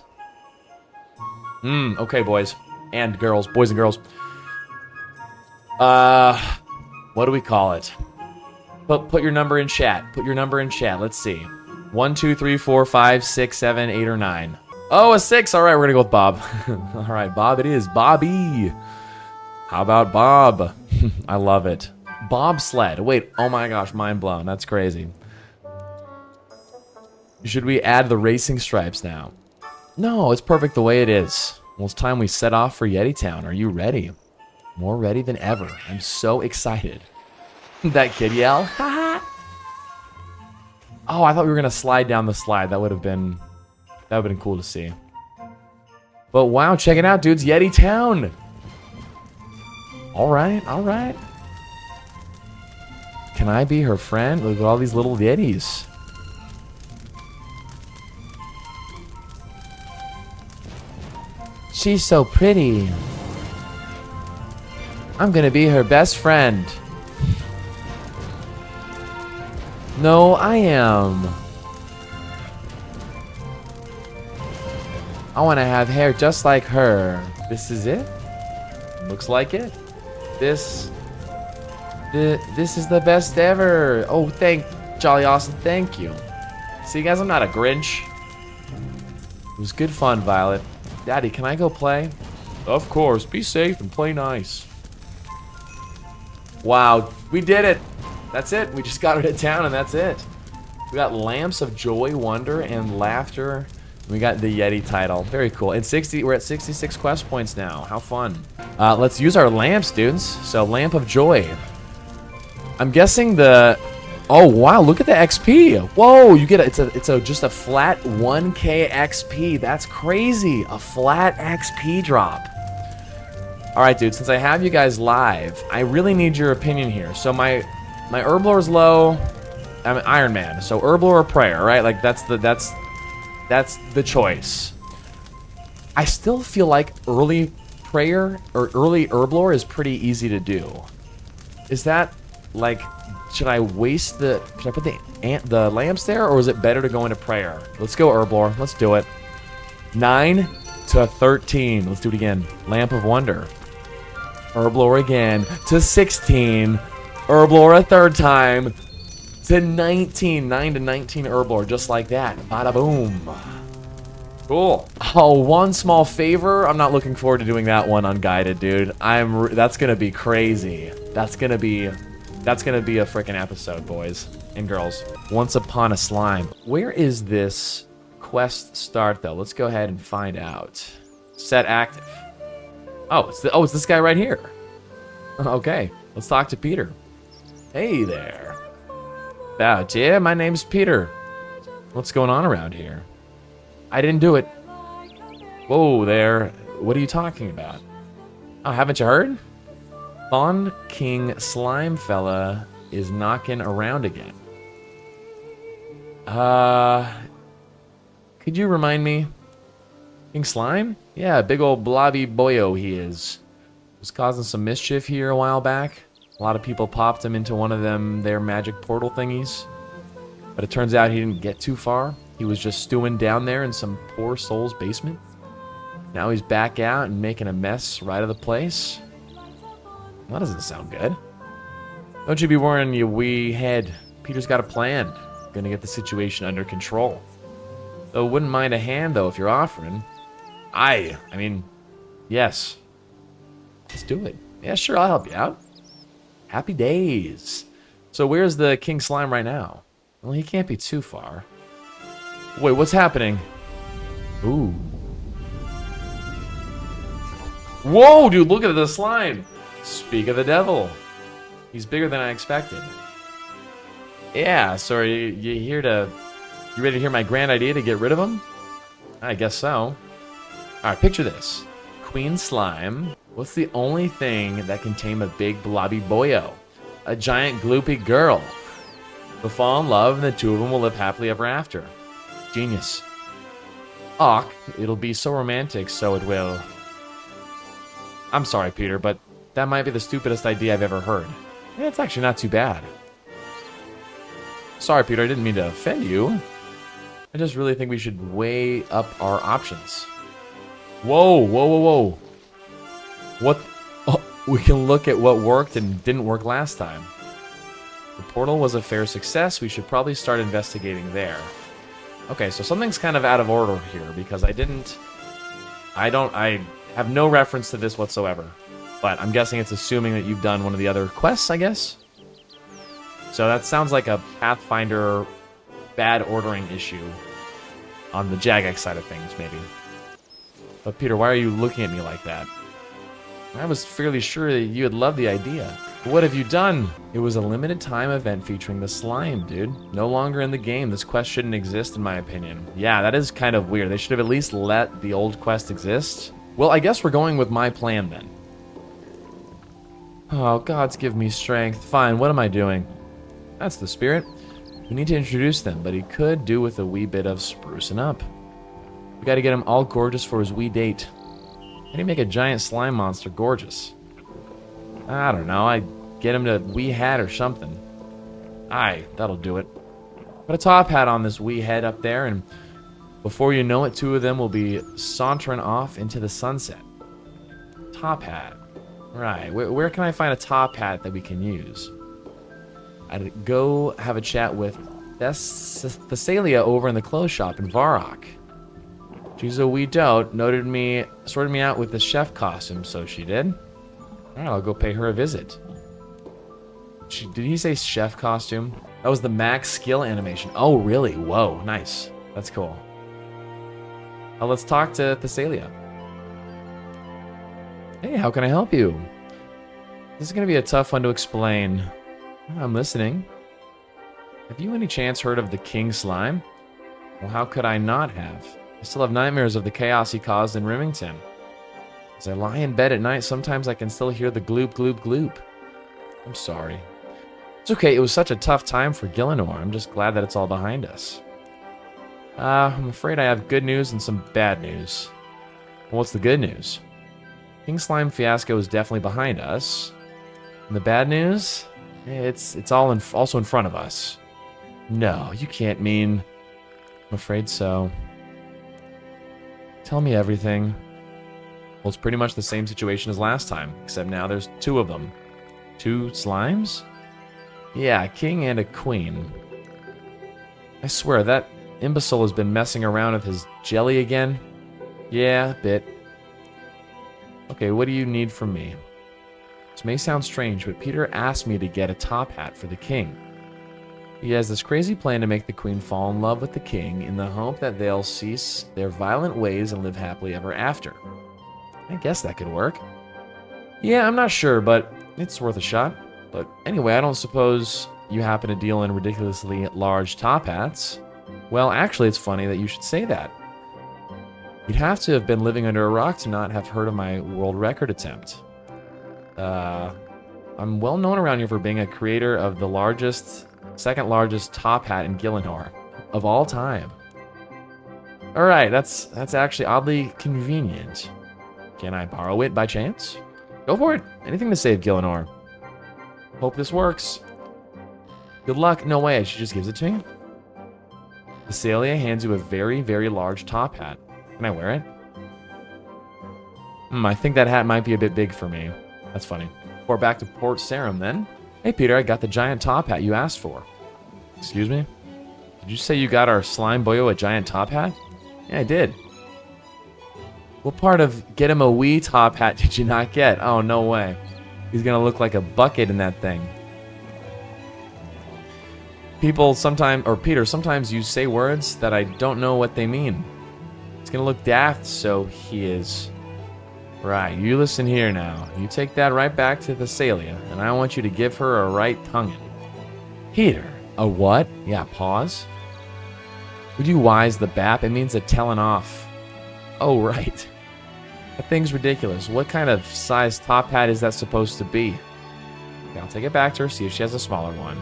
Okay, boys. And girls. Boys and girls. What do we call it? Put your number in chat. Put your number in chat. Let's see. 1, 2, 3, 4, 5, 6, 7, 8, or 9. Oh, a 6. All right, we're going to go with Bob. All right, Bob it is. Bobby. How about Bob? I love it. Bobsled. Wait, oh my gosh, mind blown. That's crazy. Should we add the racing stripes now? No, it's perfect the way it is. Well, it's time we set off for Yeti Town. Are you ready? More ready than ever. I'm so excited. That kid yell. Haha. Oh, I thought we were gonna slide down the slide. That would have been cool to see. But wow, check it out, dudes. Yeti Town. All right, all right. Can I be her friend? Look at all these little Yetis. She's so pretty. I'm gonna be her best friend. No, I am. I want to have hair just like her. This is it? Looks like it. This is the best ever. Oh, Jolly Austin, thank you. See, guys, I'm not a Grinch. It was good fun, Violet. Daddy, can I go play? Of course. Be safe and play nice. Wow, we did it. That's it. We just got her to town, and that's it. We got Lamps of Joy, Wonder, and Laughter. We got the Yeti title. Very cool. And we're at 66 quest points now. How fun. Let's use our lamps, dudes. So, Lamp of Joy. I'm guessing the... Oh, wow. Look at the XP. Whoa, you get it's just a flat 1k XP. That's crazy. A flat XP drop. All right, dude. Since I have you guys live, I really need your opinion here. So, my Herblore low. I'm Iron Man. So, Herblore or Prayer, right? Like, that's the choice. I still feel like early Prayer or early Herblore is pretty easy to do. Is that, like, should I put the lamps there, or is it better to go into Prayer? Let's go Herblore. Let's do it. 9 to 13. Let's do it again. Lamp of Wonder. Herblore again to 16. Herblore a third time. To 19, 9 to 19 Herblore, just like that. Bada boom. Cool. Oh, one small favor. I'm not looking forward to doing that one unguided, dude. That's gonna be crazy. That's gonna be a freaking episode, boys and girls. Once Upon a Slime. Where is this quest start though? Let's go ahead and find out. Set active. Oh, it's this guy right here. Okay, let's talk to Peter. Hey there. About yeah, my name's Peter. What's going on around here? I didn't do it. Whoa there. What are you talking about? Oh, haven't you heard? Fawn King Slime Fella is knocking around again. Could you remind me? King Slime? Yeah, big old blobby boyo he is. Was causing some mischief here a while back. A lot of people popped him into one of their magic portal thingies. But it turns out he didn't get too far. He was just stewing down there in some poor soul's basement. Now he's back out and making a mess right of the place. That doesn't sound good. Don't you be worrying, you wee head. Peter's got a plan. Gonna get the situation under control. Though wouldn't mind a hand, though, if you're offering. I mean, yes. Let's do it. Yeah, sure, I'll help you out. Happy days. So where's the King Slime right now? Well, he can't be too far. Wait, what's happening? Ooh. Whoa, dude, look at the slime. Speak of the devil. He's bigger than I expected. Yeah, so you ready to hear my grand idea to get rid of him? I guess so. Alright, picture this. Queen Slime. What's the only thing that can tame a big blobby boyo? A giant gloopy girl. They'll fall in love and the two of them will live happily ever after. Genius. Ach, it'll be so romantic, so it will. I'm sorry, Peter, but that might be the stupidest idea I've ever heard. Yeah, it's actually not too bad. Sorry, Peter, I didn't mean to offend you. I just really think we should weigh up our options. Whoa, whoa, whoa, whoa. What? Oh, we can look at what worked and didn't work last time. The portal was a fair success. We should probably start investigating there. Okay, so something's kind of out of order here because I have no reference to this whatsoever. But I'm guessing it's assuming that you've done one of the other quests, I guess? So that sounds like a Pathfinder bad ordering issue on the Jagex side of things, maybe. But Peter, why are you looking at me like that? I was fairly sure that you had loved the idea. But what have you done? It was a limited time event featuring the slime, dude. No longer in the game. This quest shouldn't exist, in my opinion. Yeah, that is kind of weird. They should have at least let the old quest exist. Well, I guess we're going with my plan then. Oh, gods give me strength. Fine, what am I doing? That's the spirit. We need to introduce them, but he could do with a wee bit of sprucing up. We gotta get him all gorgeous for his wee date. How do you make a giant slime monster gorgeous? I don't know. I get him to wee hat or something. Aye, that'll do it. Put a top hat on this wee head up there, and before you know it, two of them will be sauntering off into the sunset. Top hat. Right. Where can I find a top hat that we can use? I'd go have a chat with Thessalia over in the clothes shop in Varrock. She's a wee dote, sorted me out with the chef costume, so she did. Alright, I'll go pay her a visit. Did he say chef costume? That was the max skill animation. Oh, really? Whoa, nice. That's cool. Let's talk to Thessalia. Hey, how can I help you? This is going to be a tough one to explain. I'm listening. Have you any chance heard of the King Slime? Well, how could I not have? I still have nightmares of the chaos he caused in Remington. As I lie in bed at night, sometimes I can still hear the gloop, gloop, gloop. I'm sorry. It's okay, it was such a tough time for Gillinor. I'm just glad that it's all behind us. I'm afraid I have good news and some bad news. Well, what's the good news? King Slime fiasco is definitely behind us. And the bad news? It's all also in front of us. No, you can't mean... I'm afraid so. Tell me everything. Well, it's pretty much the same situation as last time, except now there's two of them. Two slimes? Yeah, a king and a queen. I swear, that imbecile has been messing around with his jelly again. Yeah, a bit. Okay, what do you need from me? This may sound strange, but Peter asked me to get a top hat for the king. He has this crazy plan to make the queen fall in love with the king in the hope that they'll cease their violent ways and live happily ever after. I guess that could work. Yeah, I'm not sure, but it's worth a shot. But anyway, I don't suppose you happen to deal in ridiculously large top hats. Well, actually, it's funny that you should say that. You'd have to have been living under a rock to not have heard of my world record attempt. I'm well known around here for being a creator of the second largest top hat in Gillinor of all time. Alright, that's actually oddly convenient. Can I borrow it by chance? Go for it. Anything to save Gillinor. Hope this works. Good luck. No way, she just gives it to me? Thessalia hands you a very, very large top hat. Can I wear it? I think that hat might be a bit big for me. That's funny. We're back to Port Sarum then. Hey Peter, I got the giant top hat you asked for. Excuse me? Did you say you got our slime boyo a giant top hat? Yeah, I did. What part of get him a wee top hat did you not get? Oh, no way. He's gonna look like a bucket in that thing. Peter, sometimes you say words that I don't know what they mean. It's gonna look daft, so he is. Right, you listen here now. You take that right back to Thessalia, and I want you to give her a right tonguing. Peter, a what? Yeah, pause. Would you wise the bap? It means a telling off. Oh, right. That thing's ridiculous. What kind of size top hat is that supposed to be? Okay, I'll take it back to her, see if she has a smaller one.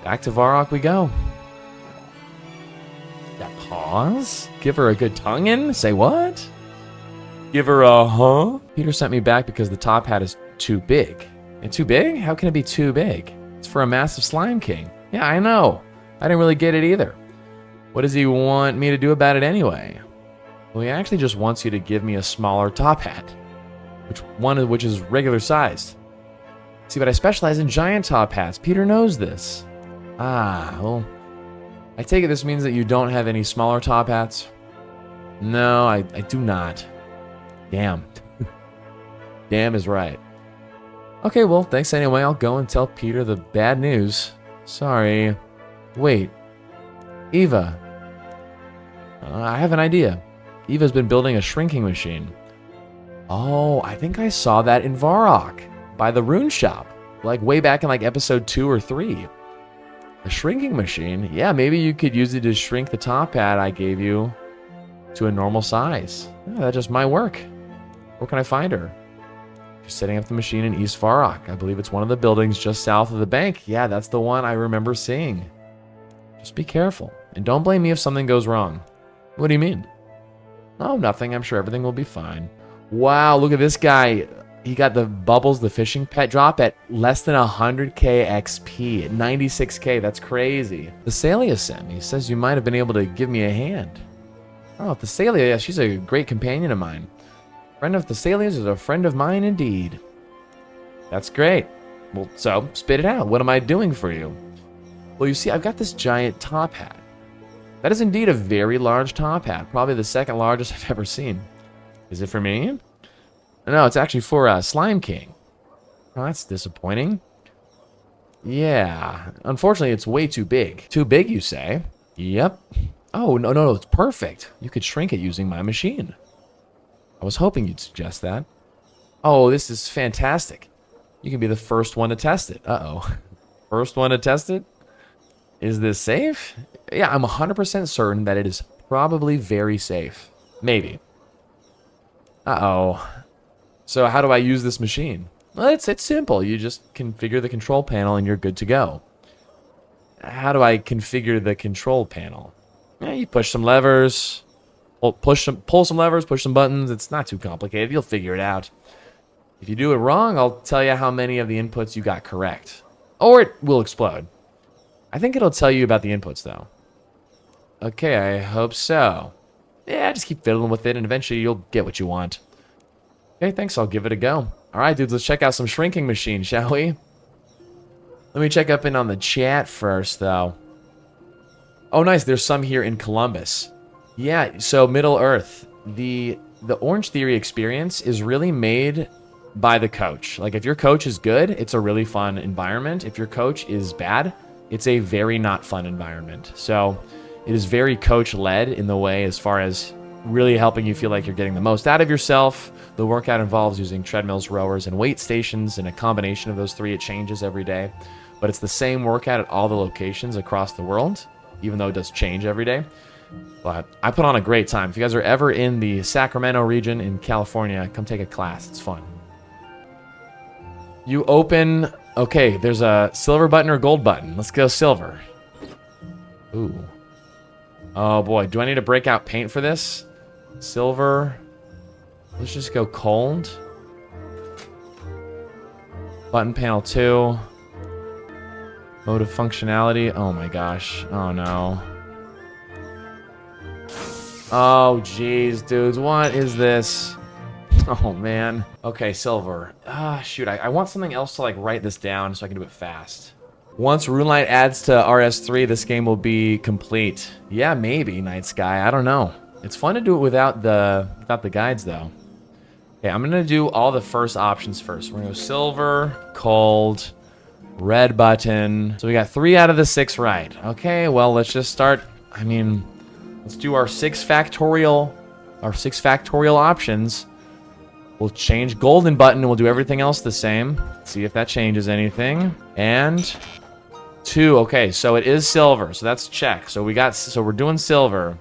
Back to Varrock we go. Yeah, pause? Give her a good tonguing? Say what? Give her a huh? Peter sent me back because the top hat is too big. And too big? How can it be too big? It's for a massive slime king. Yeah, I know. I didn't really get it either. What does he want me to do about it anyway? Well, he actually just wants you to give me a smaller top hat. Which is regular sized. See, but I specialize in giant top hats. Peter knows this. Ah, well, I take it this means that you don't have any smaller top hats? No, I do not. Damn. Damn is right. Okay, well, thanks anyway. I'll go and tell Peter the bad news. Sorry. Wait. Eva. I have an idea. Eva's been building a shrinking machine. Oh, I think I saw that in Varrock by the rune shop. Like way back in like episode 2 or 3. A shrinking machine? Yeah, maybe you could use it to shrink the top hat I gave you to a normal size. Yeah, that just might work. Where can I find her? She's setting up the machine in East Varrock. I believe it's one of the buildings just south of the bank. Yeah, that's the one I remember seeing. Just be careful. And don't blame me if something goes wrong. What do you mean? Oh, nothing. I'm sure everything will be fine. Wow, look at this guy. He got the Bubbles, the fishing pet drop at less than 100k XP. At 96k, that's crazy. Thessalia sent me. He says you might have been able to give me a hand. Oh, Thessalia, yeah, she's a great companion of mine. Friend of Thessalia's is a friend of mine indeed. That's great. Well, so, spit it out. What am I doing for you? Well, you see, I've got this giant top hat. That is indeed a very large top hat. Probably the second largest I've ever seen. Is it for me? No, it's actually for Slime King. Oh, that's disappointing. Yeah. Unfortunately, it's way too big. Too big, you say? Yep. Oh, no, it's perfect. You could shrink it using my machine. I was hoping you'd suggest that. Oh, this is fantastic. You can be the first one to test it. Uh-oh. First one to test it? Is this safe? Yeah, I'm 100% certain that it is probably very safe. Maybe. Uh-oh. So how do I use this machine? Well, it's simple. You just configure the control panel and you're good to go. How do I configure the control panel? Yeah, you push some levers. Pull some levers, push some buttons. It's not too complicated. You'll figure it out. If you do it wrong, I'll tell you how many of the inputs you got correct. Or it will explode. I think it'll tell you about the inputs, though. Okay, I hope so. Yeah, just keep fiddling with it, and eventually you'll get what you want. Okay, thanks. I'll give it a go. All right, dudes, let's check out some shrinking machine, shall we? Let me check up in on the chat first, though. Oh, nice. There's some here in Columbus. Yeah, so Middle Earth. The Orange Theory experience is really made by the coach. Like, if your coach is good, it's a really fun environment. If your coach is bad, it's a very not fun environment. So it is very coach-led in the way as far as really helping you feel like you're getting the most out of yourself. The workout involves using treadmills, rowers, and weight stations, and a combination of those three. It changes every day. But it's the same workout at all the locations across the world, even though it does change every day. But I put on a great time. If you guys are ever in the Sacramento region in California, come take a class. It's fun. You open... Okay, there's a silver button or gold button. Let's go silver. Ooh. Oh, boy. Do I need to break out paint for this? Silver. Let's just go cold. Button panel 2. Mode of functionality. Oh, my gosh. Oh, no. Oh, jeez, dudes. What is this? Oh, man. Okay, silver. Shoot. I want something else to, like, write this down so I can do it fast. Once RuneLight adds to RS3, this game will be complete. Yeah, maybe, Night Sky. I don't know. It's fun to do it without the guides, though. Okay, I'm going to do all the first options first. We're going to go silver, cold, red button. So we got 3 out of the 6 right. Okay, well, let's just start. I mean, let's do our 6 factorial options. We'll change golden button and we'll do everything else the same. See if that changes anything. And 2. Okay, so it is silver. So that's check. So we're doing silver.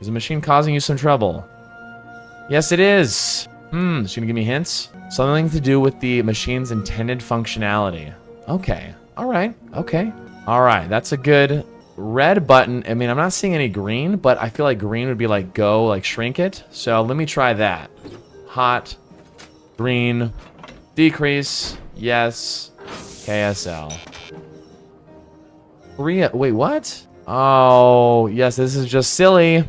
Is the machine causing you some trouble? Yes, it is. It's gonna give me hints. Something to do with the machine's intended functionality. Okay. All right. Okay. All right. That's a good red button. I mean, I'm not seeing any green, but I feel like green would be like go, like shrink it. So let me try that. Hot. Green. Decrease. Yes. KSL. Wait, what? Oh, yes, this is just silly.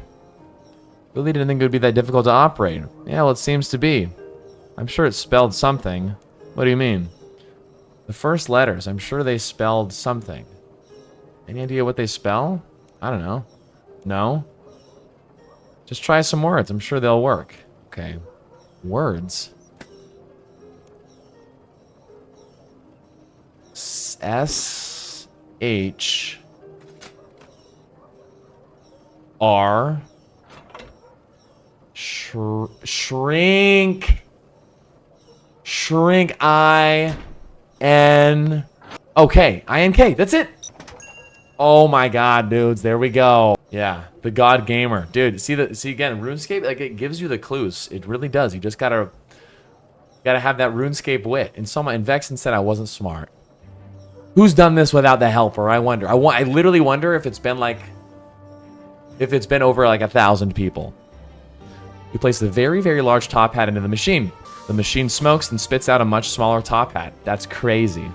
Really didn't think it would be that difficult to operate. Yeah, well, it seems to be. I'm sure it spelled something. What do you mean? The first letters, I'm sure they spelled something. Any idea what they spell? I don't know. No? Just try some words. I'm sure they'll work. Okay. Words. S H R. Shrink. Shrink I. N. Okay, INK. That's it. Oh my god, dudes. There we go. Yeah, the God Gamer. Dude, see again, RuneScape, like, it gives you the clues. It really does. You just gotta have that RuneScape wit. And Vexen said I wasn't smart. Who's done this without the helper? I wonder. I literally wonder if it's been over like 1,000 people. You place the very, very large top hat into the machine. The machine smokes and spits out a much smaller top hat. That's crazy.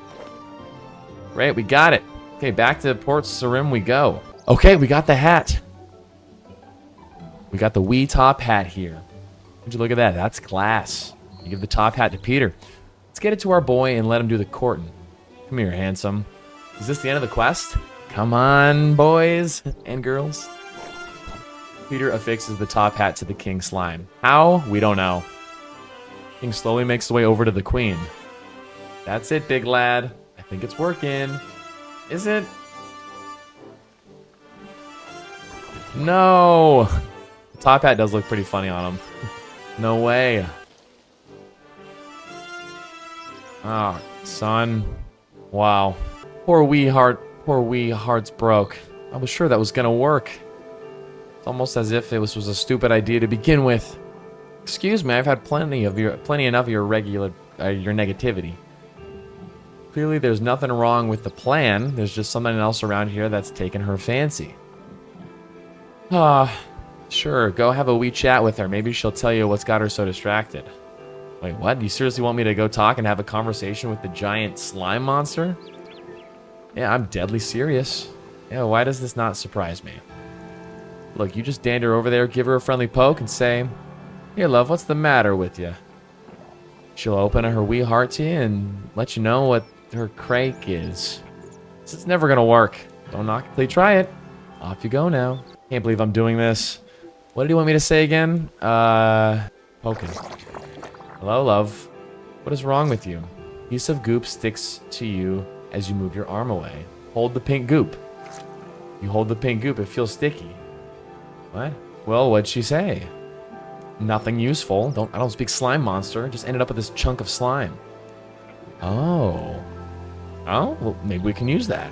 Great, we got it. Okay, back to Port Sarim we go. Okay, we got the hat. We got the wee top hat here. Would you look at that? That's glass. You give the top hat to Peter. Let's get it to our boy and let him do the courting. Come here, handsome. Is this the end of the quest? Come on, boys and girls. Peter affixes the top hat to the king slime. How? We don't know. King slowly makes the way over to the queen. That's it, big lad. I think it's working. Is it? No! The top hat does look pretty funny on him. No way. Oh, son. Wow. Poor wee heart's broke. I was sure that was gonna work. It's almost as if this was a stupid idea to begin with. Excuse me, I've had plenty enough of your negativity. Clearly there's nothing wrong with the plan. There's just something else around here that's taken her fancy. Sure, go have a wee chat with her. Maybe she'll tell you what's got her so distracted. Wait, what? You seriously want me to go talk and have a conversation with the giant slime monster? Yeah, I'm deadly serious. Yeah, why does this not surprise me? Look, you just dander over there, give her a friendly poke, and say, "Here, love, what's the matter with you?" She'll open her wee heart to you and let you know what her crake is. This is never gonna work. Don't knock it till you try it. Off you go now. Can't believe I'm doing this. What did you want me to say again? Poking. Hello, love. What is wrong with you? Piece of goop sticks to you as you move your arm away. Hold the pink goop. You hold the pink goop, it feels sticky. What? Well, what'd she say? Nothing useful. I don't speak slime monster. Just ended up with this chunk of slime. Oh. Oh? Well, maybe we can use that.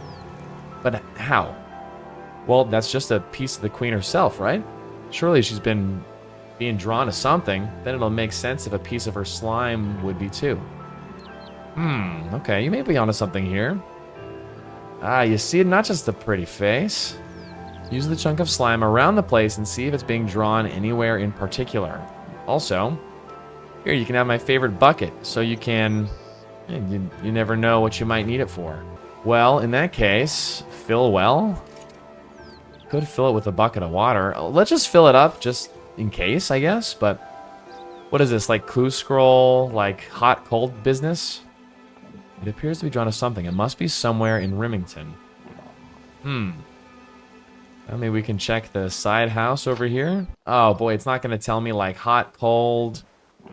But how? Well, that's just a piece of the queen herself, right? Surely she's been being drawn to something. Then it'll make sense if a piece of her slime would be too. Okay, you may be onto something here. Ah, you see, not just a pretty face. Use the chunk of slime around the place and see if it's being drawn anywhere in particular. Also, here, you can have my favorite bucket, so you can... You never know what you might need it for. Well, in that case, fill well. Could fill it with a bucket of water. Let's just fill it up, just in case, I guess, but... What is this, like clue scroll, like hot, cold business? It appears to be drawn to something. It must be somewhere in Remington. Well, maybe we can check the side house over here. Oh boy, it's not going to tell me like hot, cold,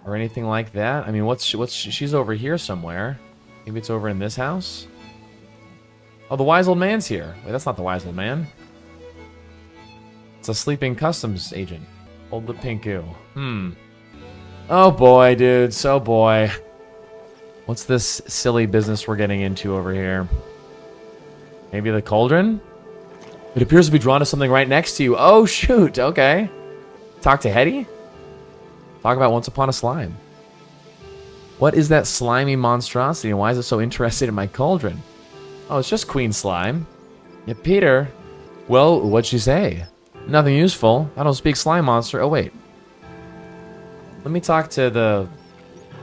or anything like that. I mean, she's over here somewhere. Maybe it's over in this house. Oh, the wise old man's here. Wait, that's not the wise old man. It's a sleeping customs agent. Hold the pinku. Oh boy, dudes. Oh boy. What's this silly business we're getting into over here? Maybe the cauldron? It appears to be drawn to something right next to you. Oh, shoot. Okay. Talk to Yeti? Talk about Once Upon a Slime. What is that slimy monstrosity, and why is it so interested in my cauldron? Oh, it's just Queen Slime. Yeah, Peter. Well, what'd she say? Nothing useful. I don't speak slime monster. Oh, wait. Let me talk to the...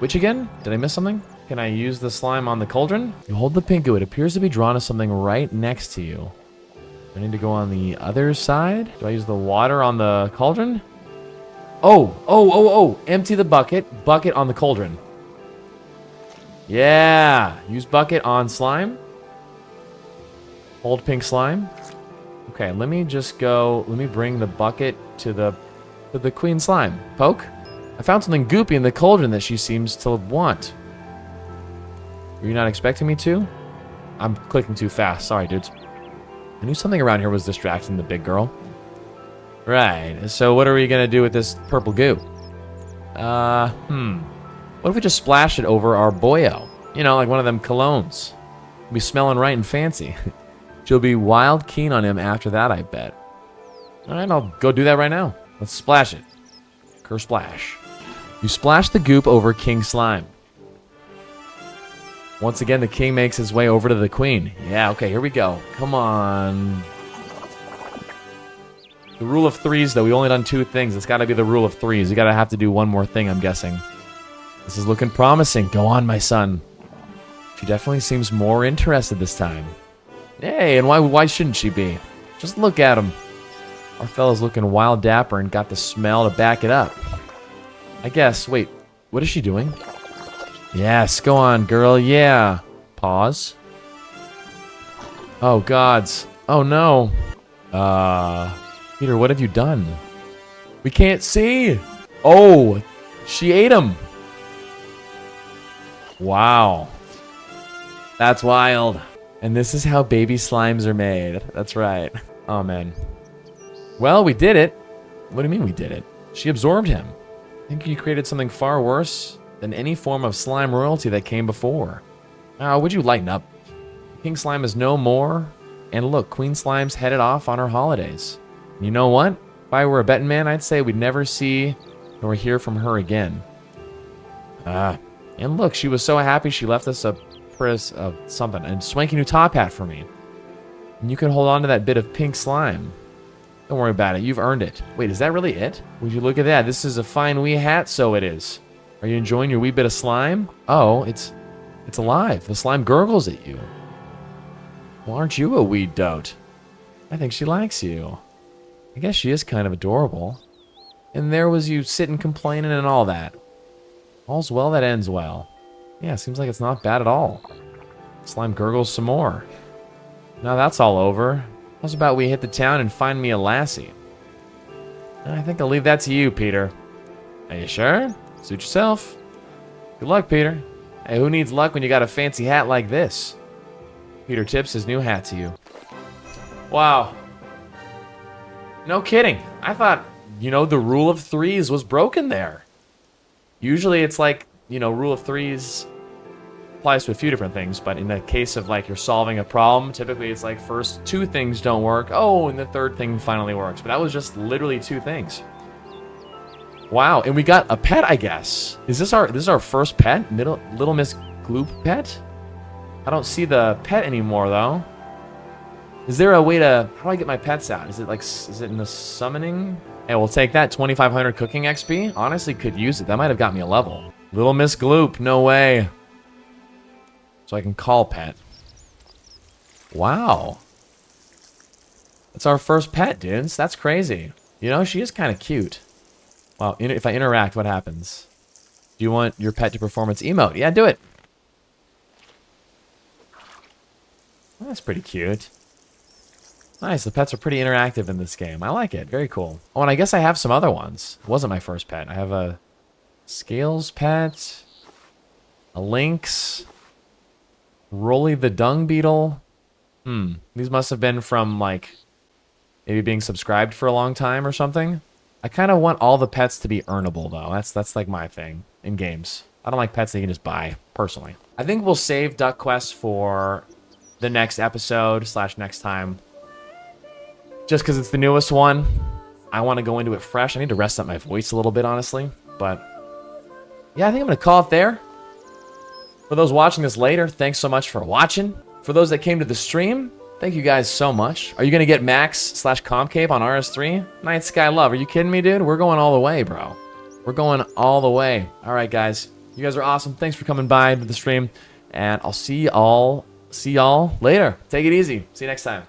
Which again? Did I miss something? Can I use the slime on the cauldron? You hold the pinku. It appears to be drawn to something right next to you. Do I need to go on the other side? Do I use the water on the cauldron? Oh. Empty the bucket. Bucket on the cauldron. Yeah. Use bucket on slime. Hold pink slime. Okay, let me just go. Let me bring the bucket to the queen slime. Poke. I found something goopy in the cauldron that she seems to want. Were you not expecting me to? I'm clicking too fast. Sorry, dudes. I knew something around here was distracting the big girl. Right. So what are we going to do with this purple goo? What if we just splash it over our boyo? You know, like one of them colognes. Be smelling right and fancy. She'll be wild keen on him after that, I bet. All right, I'll go do that right now. Let's splash it. Splash. You splash the goop over King Slime. Once again, the king makes his way over to the queen. Yeah, okay, here we go. Come on. The rule of threes, though. We only done 2 things. It's got to be the rule of threes. You got to have to do one more thing, I'm guessing. This is looking promising. Go on, my son. She definitely seems more interested this time. Hey, and why shouldn't she be? Just look at him. Our fella's looking wild dapper and got the smell to back it up. I guess. Wait, what is she doing? Yes, go on, girl. Yeah. Pause. Oh, gods. Oh, no. Peter, what have you done? We can't see. Oh, she ate him. Wow. That's wild. And this is how baby slimes are made. That's right. Oh, man. Well, we did it. What do you mean we did it? She absorbed him. I think you created something far worse than any form of slime royalty that came before. Oh, would you lighten up? King Slime is no more. And look, Queen Slime's headed off on her holidays. You know what? If I were a betting man, I'd say we'd never see nor hear from her again. And look, she was so happy she left us a something, a swanky new top hat for me. And you can hold on to that bit of pink slime. Don't worry about it, you've earned it. Wait, is that really it? Would you look at that? This is a fine wee hat, so it is. Are you enjoying your wee bit of slime? Oh, it's alive. The slime gurgles at you. Well, aren't you a wee dote? I think she likes you. I guess she is kind of adorable. And there was you sitting complaining and all that. All's well that ends well. Yeah, seems like it's not bad at all. Slime gurgles some more. Now that's all over. How's about we hit the town and find me a lassie? I think I'll leave that to you, Peter. Are you sure? Suit yourself. Good luck, Peter. Hey, who needs luck when you got a fancy hat like this? Peter tips his new hat to you. Wow. No kidding. I thought, you know, the rule of threes was broken there. Usually it's like, you know, rule of threes applies to a few different things, but in the case of like you're solving a problem, typically it's like first 2 things don't work, oh, and the third thing finally works. But that was just literally 2 things. Wow, and we got a pet, I guess. This is our first pet? Little Miss Gloop pet? I don't see the pet anymore though. Is there a way to, how do I get my pets out? Is it in the summoning? Hey, we'll take that 2,500 cooking XP. Honestly, could use it. That might have got me a level. Little Miss Gloop, no way. So I can call pet. Wow. That's our first pet, dudes. That's crazy. You know, she is kind of cute. Wow, if I interact, what happens? Do you want your pet to perform its emote? Yeah, do it. Well, that's pretty cute. Nice, the pets are pretty interactive in this game. I like it, very cool. Oh, and I guess I have some other ones. It wasn't my first pet. I have a Scales pet, a Lynx, Rolly the Dung Beetle. These must have been from, like, maybe being subscribed for a long time or something. I kind of want all the pets to be earnable, though. That's like my thing in games. I don't like pets that you can just buy, personally. I think we'll save Duck Quest for the next episode / next time. Just because it's the newest one. I want to go into it fresh. I need to rest up my voice a little bit, honestly. But, yeah, I think I'm going to call it there. For those watching this later, thanks so much for watching. For those that came to the stream, thank you guys so much. Are you going to get Max / Comcape on RS3? Night Sky Love. Are you kidding me, dude? We're going all the way, bro. We're going all the way. All right, guys. You guys are awesome. Thanks for coming by to the stream. And I'll see y'all later. Take it easy. See you next time.